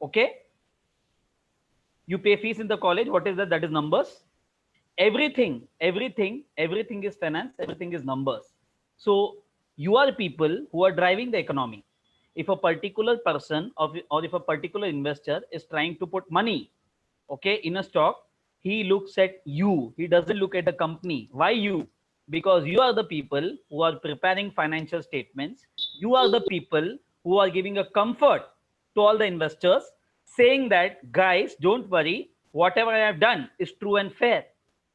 Okay? You pay fees in the college. What is that? That is numbers. Everything is finance. Everything is numbers. So you are people who are driving the economy. If a particular person or if a particular investor is trying to put money, okay, in a stock, he looks at you. He doesn't look at the company. Why you? Because you are the people who are preparing financial statements. You are the people who are giving a comfort to all the investors, saying that, guys, don't worry, whatever I have done is true and fair.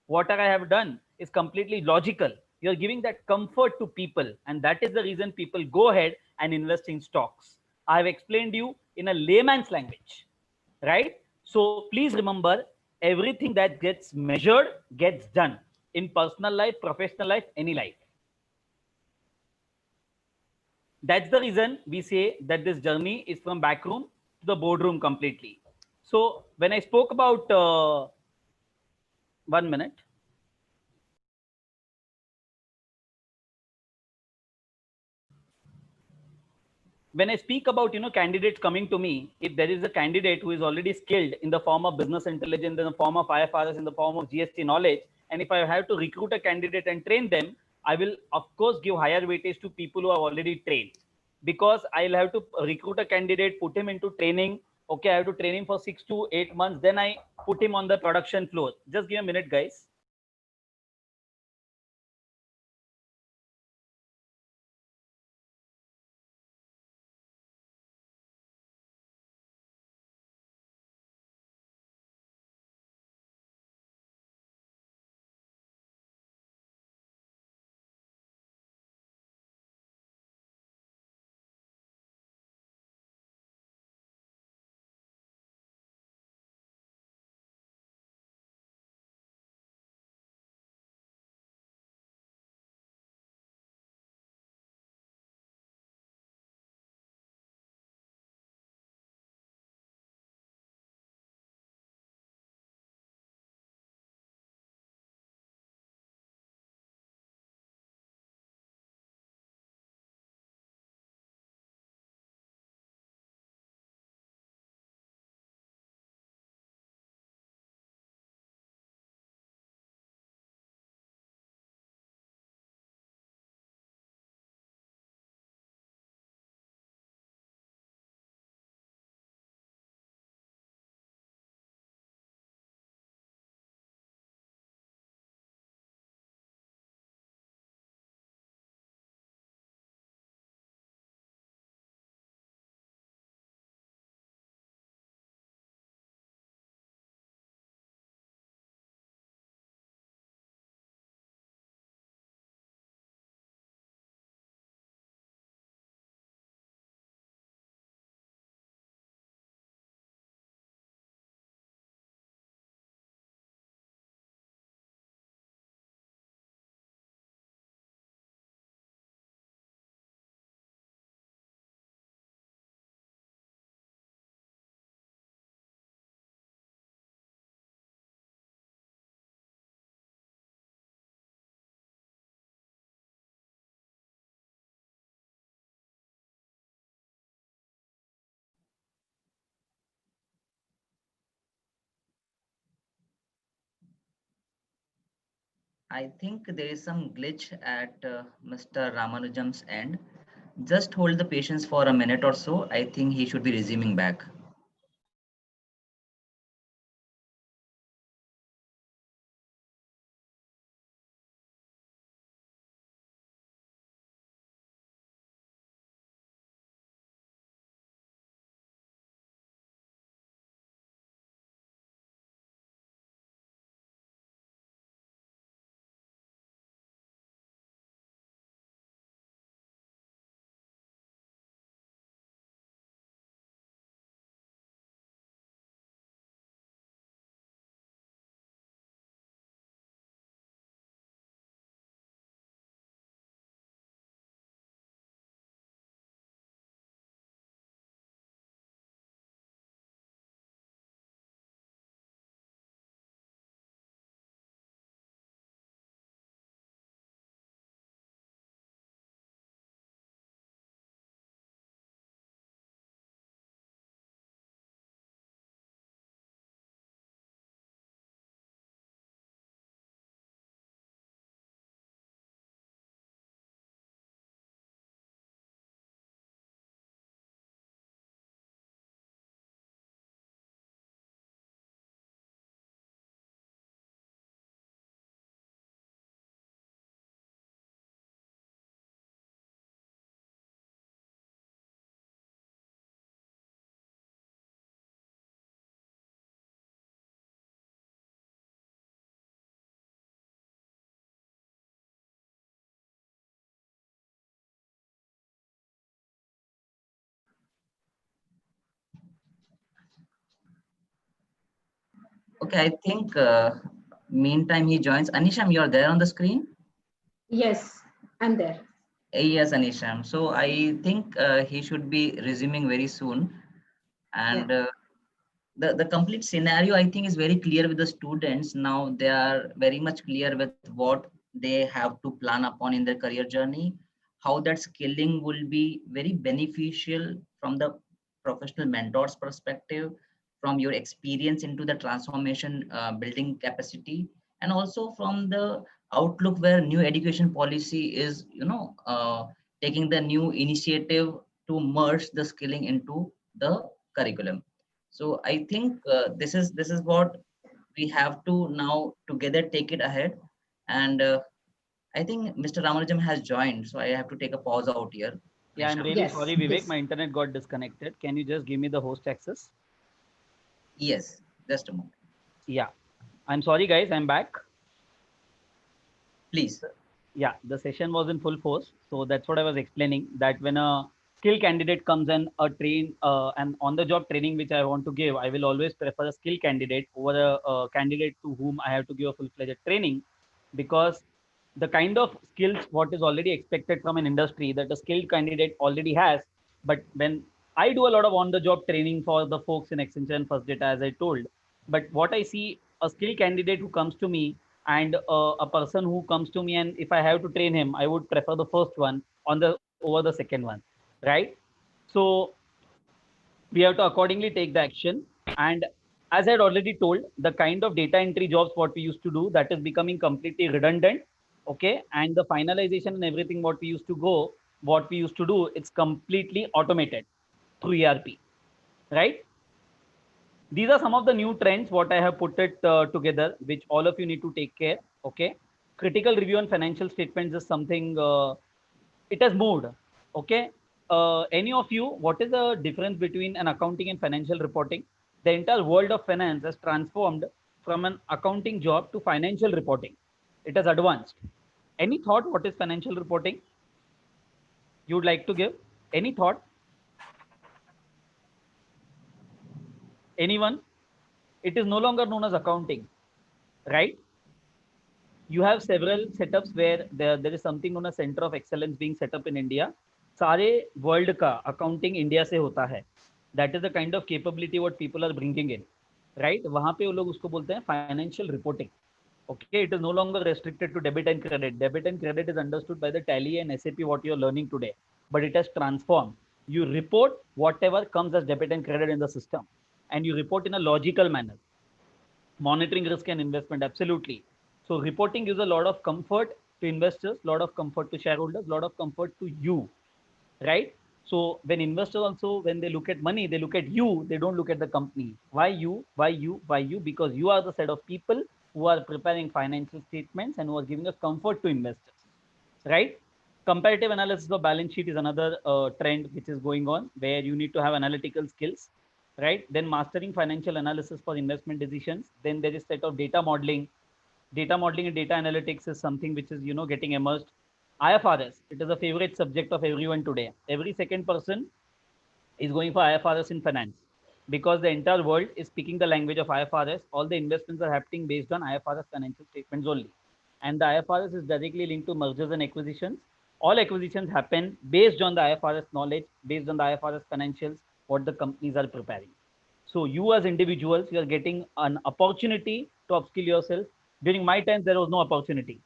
Whatever I have done is completely logical. You're giving that comfort to people, and that is the reason people go ahead and invest in stocks. I have explained you in a layman's language, right? So please remember, everything that gets measured gets done in personal life, professional life, any life. That's the reason we say that this journey is from back room to the boardroom completely. So when I spoke about 1 minute, when I speak about candidates coming to me, if there is a candidate who is already skilled in the form of business intelligence, in the form of IFRS, in the form of GST knowledge, and if I have to recruit a candidate and train them, I will of course give higher weightage to people who are already trained, because I'll have to recruit a candidate, put him into training. Okay, I have to train him for 6 to 8 months, then I put him on the production floor. Just give a minute, guys. I think there is some glitch at Mr. Ramanujam's end. Just hold the patience for a minute or so. I think he should be resuming back. Okay, I think meantime he joins. Anisham, you're there on the screen? Yes, I'm there. Yes, Anisham. So I think he should be resuming very soon. Yeah. And the complete scenario, I think, is very clear with the students. Now they are very much clear with what they have to plan upon in their career journey, how that skilling will be very beneficial from the professional mentors perspective, from your experience into the transformation building capacity, and also from the outlook where new education policy is, taking the new initiative to merge the skilling into the curriculum. So I think this is what we have to now together take it ahead. And I think Mr. Ramanujam has joined, so I have to take a pause out here. Yeah, I'm Anisha. really Yes, sorry, Vivek. yes. My internet got disconnected. Can you just give me the host access? Yes, just a moment, Yeah. I'm sorry, guys. I'm back. please. Yeah, the session was in full force. So that's what I was explaining, that when a skill candidate comes and a train and on the job training which I want to give, I will always prefer a skill candidate over a candidate to whom I have to give a full fledged training, because the kind of skills what is already expected from an industry that a skilled candidate already has. But when I do a lot of on the job training for the folks in Accenture and First Data, as I told, but what I see, a skilled candidate who comes to me and a person who comes to me, and if I have to train him, I would prefer the first one on the over the second one, right? So we have to accordingly take the action. And as I had already told, the kind of data entry jobs what we used to do, that is becoming completely redundant. Okay, and the finalization and everything what we used to do, it's completely automated through ERP, right? These are some of the new trends what I have put it together, which all of you need to take care. Okay, critical review and financial statements is something, it has moved. Okay, any of you, what is the difference between an accounting and financial reporting? The entire world of finance has transformed from an accounting job to financial reporting. It has advanced. Any thought what is financial reporting you would like to give? Any thought? Anyone? It is no longer known as accounting, right? You have several setups where there is something known as center of excellence being set up in India. सारे world का accounting India से होता है. That is the kind of capability what people are bringing in, right? वहाँ पे वो लोग उसको बोलते हैं financial reporting. Okay, it is no longer restricted to debit and credit. Debit and credit is understood by the Tally and SAP what you are learning today, but it has transformed. You report whatever comes as debit and credit in the system, and you report in a logical manner. Monitoring risk and investment, absolutely. So reporting gives a lot of comfort to investors, lot of comfort to shareholders, lot of comfort to you, right? So when investors also, when they look at money, they look at you, they don't look at the company. Why you? Why you? Why you? Because you are the set of people who are preparing financial statements and who are giving us comfort to investors, right? Comparative analysis of balance sheet is another trend which is going on, where you need to have analytical skills, right? Then mastering financial analysis for investment decisions. Then there is set of data modeling. Data modeling and data analytics is something which is, getting immersed. IFRS, it is a favorite subject of everyone today. Every second person is going for IFRS in finance, because the entire world is speaking the language of IFRS. All the investments are happening based on IFRS financial statements only. And the IFRS is directly linked to mergers and acquisitions. All acquisitions happen based on the IFRS knowledge, based on the IFRS financials, what the companies are preparing. So you as individuals, you are getting an opportunity to upskill yourself. During my time, there was no opportunity.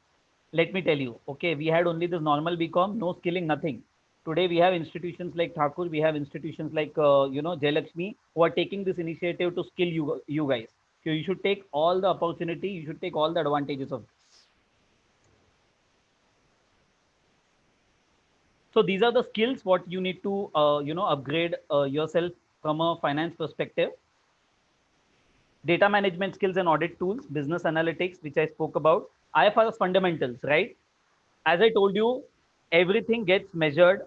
Let me tell you, okay, we had only this normal BCom, no skilling, nothing. Today we have institutions like Thakur, we have institutions like Jailaxmi, who are taking this initiative to skill you guys. So you should take all the opportunity, you should take all the advantages of this. So these are the skills what you need to upgrade yourself from a finance perspective. Data management skills and audit tools, business analytics, which I spoke about, IFRS fundamentals, right? As I told you, everything gets measured.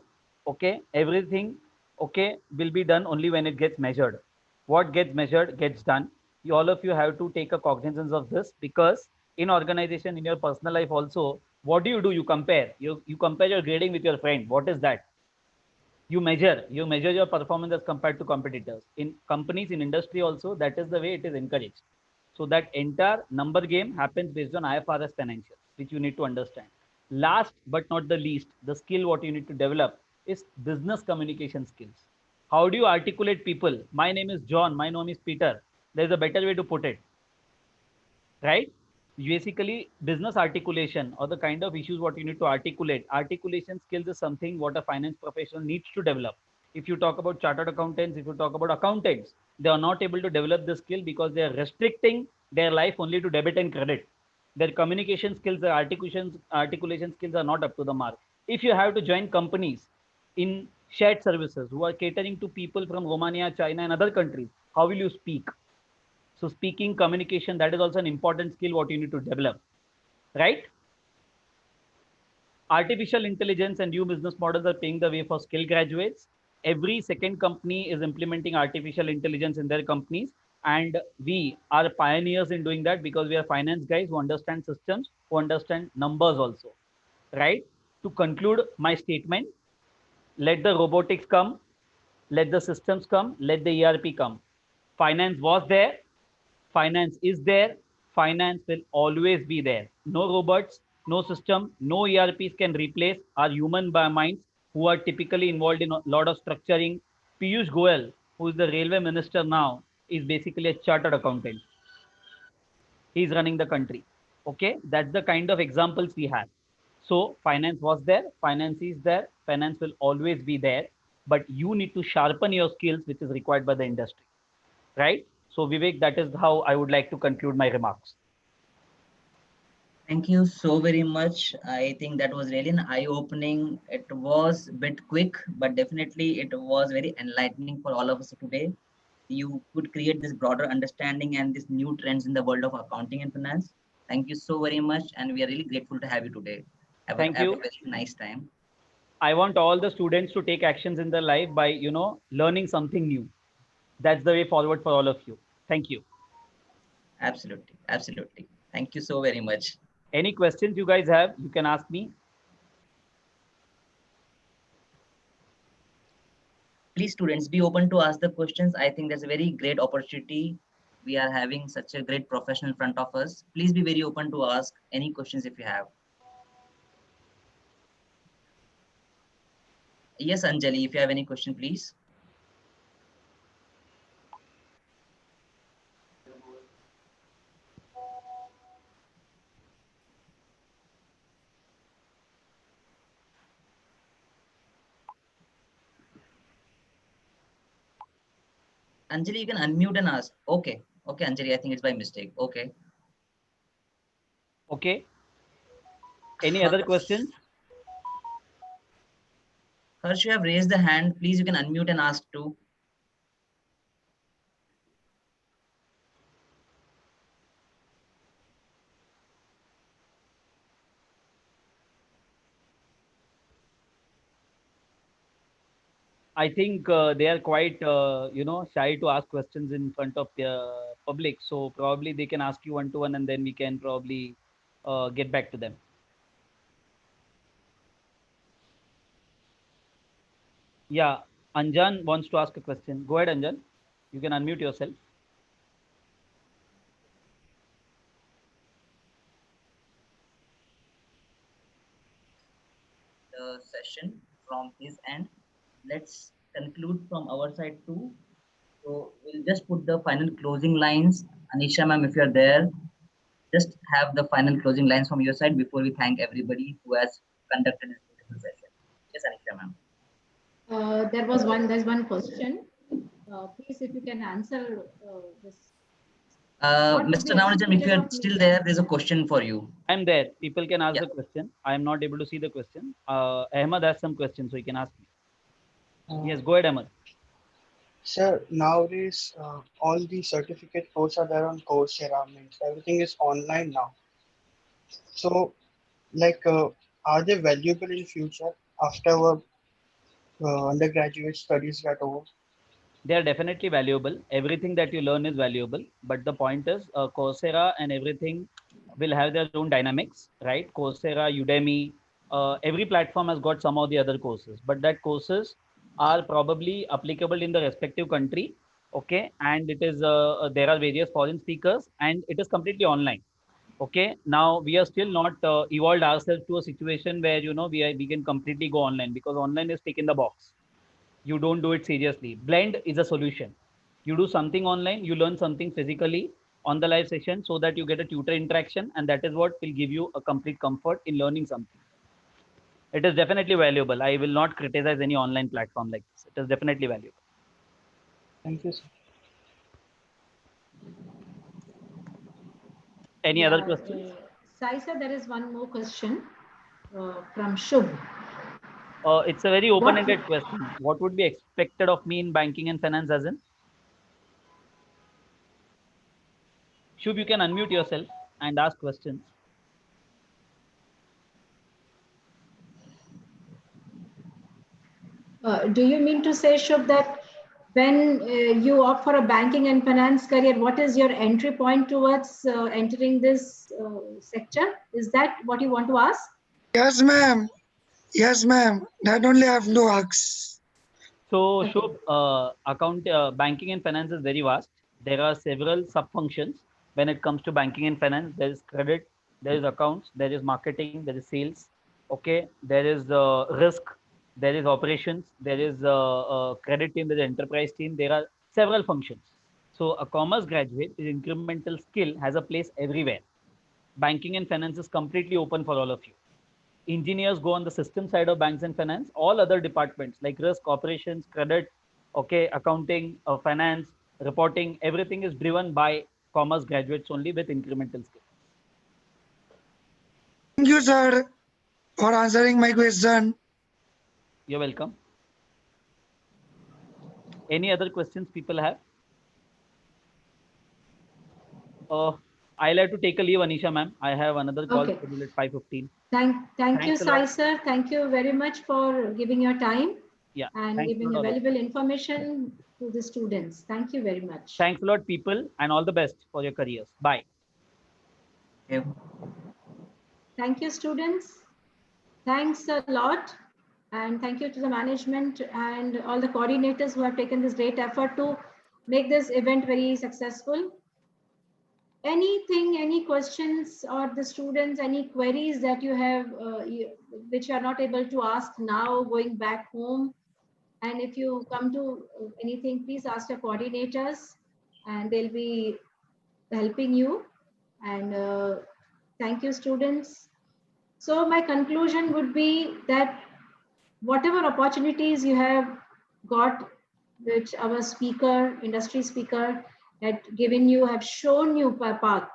Okay, everything, okay, will be done only when it gets measured. What gets measured gets done. You, all of you have to take a cognizance of this, because in organization, in your personal life also, what do? You compare. You compare your grading with your friend. What is that? You measure your performance as compared to competitors. In companies, in industry also, that is the way it is encouraged. So that entire number game happens based on IFRS financials, which you need to understand. Last but not the least, the skill what you need to develop is business communication skills. How do you articulate people? My name is John, my name is Peter. There is a better way to put it, right? Basically, business articulation, or the kind of issues what you need to articulate. Articulation skills is something what a finance professional needs to develop. If you talk about chartered accountants, if you talk about accountants, they are not able to develop this skill because they are restricting their life only to debit and credit. Their communication skills, their articulation skills are not up to the mark. If you have to join companies in shared services who are catering to people from Romania, China, and other countries, how will you speak? So speaking, communication, that is also an important skill what you need to develop, right? Artificial intelligence and new business models are paving the way for skill graduates. Every second company is implementing artificial intelligence in their companies, and we are pioneers in doing that, because we are finance guys who understand systems, who understand numbers also, right? To conclude my statement, let the robotics come, let the systems come, let the ERP come. Finance was there, finance is there, finance will always be there. No robots, no system, no ERPs can replace our human minds, who are typically involved in a lot of structuring. Piyush Goyal, who is the railway minister now, is basically a chartered accountant. He's running the country. Okay, that's the kind of examples we have. So finance was there, finance is there, finance will always be there, but you need to sharpen your skills, which is required by the industry, right? So Vivek, that is how I would like to conclude my remarks. Thank you so very much. I think that was really an eye-opening. It was a bit quick, but definitely it was very enlightening for all of us today. You could create this broader understanding and these new trends in the world of accounting and finance. Thank you so very much, and we are really grateful to have you today. Thank Have a you. very nice time. I want all the students to take actions in their life by, learning something new. That's the way forward for all of you. Thank you. Absolutely, absolutely. Thank you so very much. Any questions you guys have, you can ask me. Please, students, be open to ask the questions. I think that's a very great opportunity. We are having such a great professional in front of us. Please be very open to ask any questions if you have. Yes, Anjali, if you have any question, please. Anjali, you can unmute and ask. Okay. Okay, Anjali, I think it's by mistake. Okay. Okay. Any other questions? Harsh, you have raised the hand. Please, you can unmute and ask too. I think they are quite, shy to ask questions in front of the public. So probably they can ask you one to one, and then we can probably get back to them. Yeah, Anjan wants to ask a question. Go ahead, Anjan. You can unmute yourself. The session from his end. Let's conclude from our side too. So we'll just put the final closing lines. Anisha ma'am, if you're there, just have the final closing lines from your side before we thank everybody who has conducted this beautiful session. Yes, Anisha ma'am. There's one question. Please, if you can answer this. What would Mr. be Navajan, if expected you're of still me? there, there's a question for you. I'm there. People can ask Yeah. the question. I am not able to see the question. Ahmad has some questions, so he can ask me. Yes, go ahead, Ahmad. Sir, nowadays all the certificate courses are there on Coursera. Means everything is online now. So, like, are they valuable in future after our undergraduate studies get over? They are definitely valuable. Everything that you learn is valuable. But the point is, Coursera and everything will have their own dynamics, right? Coursera, Udemy, every platform has got some of the other courses, but that courses are probably applicable in the respective country. Okay, and it is there are various foreign speakers, and it is completely online. Okay, now we are still not evolved ourselves to a situation where we can completely go online, because online is tick in the box. You don't do it seriously. Blend is a solution. You do something online, you learn something physically on the live session, so that you get a tutor interaction, and that is what will give you a complete comfort in learning something. It is definitely valuable. I will not criticize any online platform like this. It is definitely valuable. Thank you, sir. Any other Yeah, questions? Sai sir, there is one more question from Shubh. It's a very What open-ended question. What would be expected of me in banking and finance, as in? Shubh, you can unmute yourself and ask questions. do you mean to say, Shubh, that when you opt for a banking and finance career, what is your entry point towards entering this sector? Is that what you want to ask? Yes, ma'am. Yes, ma'am. That only I have to ask. So, Okay. Shubh, banking and finance is very vast. There are several sub-functions when it comes to banking and finance. There is credit, there is accounts, there is marketing, there is sales. Okay, there is risk, there is operations, there is credit team, there is enterprise team. There are several functions. So, a commerce graduate with incremental skill has a place everywhere. Banking and finance is completely open for all of you. Engineers go on the system side of banks and finance. All other departments like risk, operations, credit, okay, accounting, finance, reporting, everything is driven by commerce graduates only with incremental skills. Thank you, sir, for answering my question. You're welcome. Any other questions people have? uh, I'll have to take a leave, Anisha ma'am. I have another call Okay. scheduled at 5:15. Thank you, Thanks a lot. Sai sir. Thank you very much for giving your time Yeah, and thanks a giving lot, all of you. valuable information to the students. Thank you very much. Thanks a lot, people, and all the best for your careers. Bye. Okay. Thank you, students. Thanks a lot. And thank you to the management and all the coordinators who have taken this great effort to make this event very successful. Anything, any questions, or the students, any queries that you have, which you are not able to ask now going back home? And if you come to anything, please ask your coordinators and they'll be helping you. And thank you, students. So my conclusion would be that whatever opportunities you have got, which our speaker, industry speaker, had given you, have shown you a path.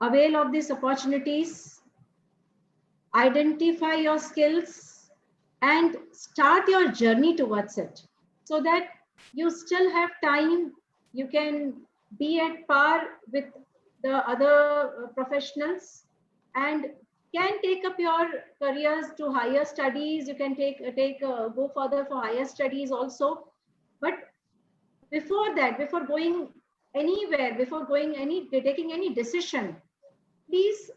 avail of these opportunities, identify your skills, and start your journey towards it so that you still have time. You can be at par with the other professionals and can take up your careers to higher studies. You can go further for higher studies also. But before that, before going anywhere, before taking any decision, please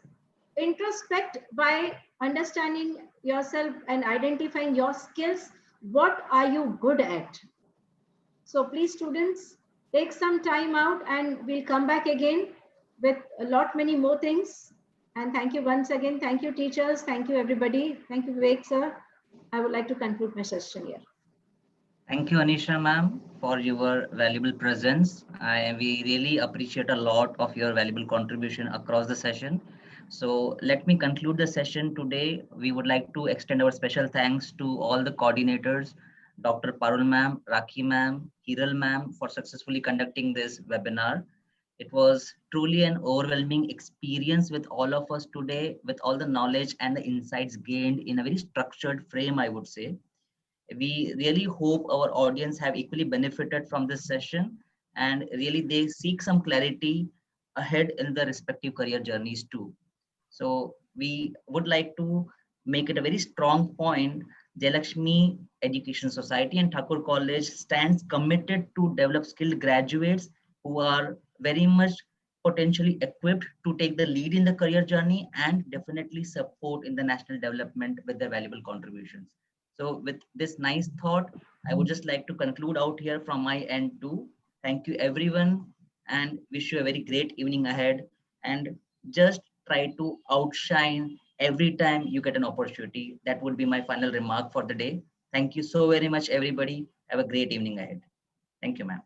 introspect by understanding yourself and identifying your skills. What are you good at? So please, students, take some time out and we'll come back again with a lot many more things. And thank you once again. Thank you, teachers. Thank you, everybody. Thank you, Vivek, sir. I would like to conclude my session here. Thank you, Anisha ma'am, for your valuable presence. We really appreciate a lot of your valuable contribution across the session. So let me conclude the session today. We would like to extend our special thanks to all the coordinators, Dr. Parul ma'am, Rakhi ma'am, Hiral ma'am, for successfully conducting this webinar. It was truly an overwhelming experience with all of us today, with all the knowledge and the insights gained in a very structured frame, I would say. We really hope our audience have equally benefited from this session, and really they seek some clarity ahead in their respective career journeys too. So we would like to make it a very strong point. Jailaxmi Education Society and Thakur College stands committed to develop skilled graduates who are very much potentially equipped to take the lead in the career journey and definitely support in the national development with their valuable contributions. So with this nice thought, I would just like to conclude out here from my end too. Thank you everyone and wish you a very great evening ahead, and just try to outshine every time you get an opportunity. That would be my final remark for the day. Thank you so very much, everybody. Have a great evening ahead. Thank you, ma'am.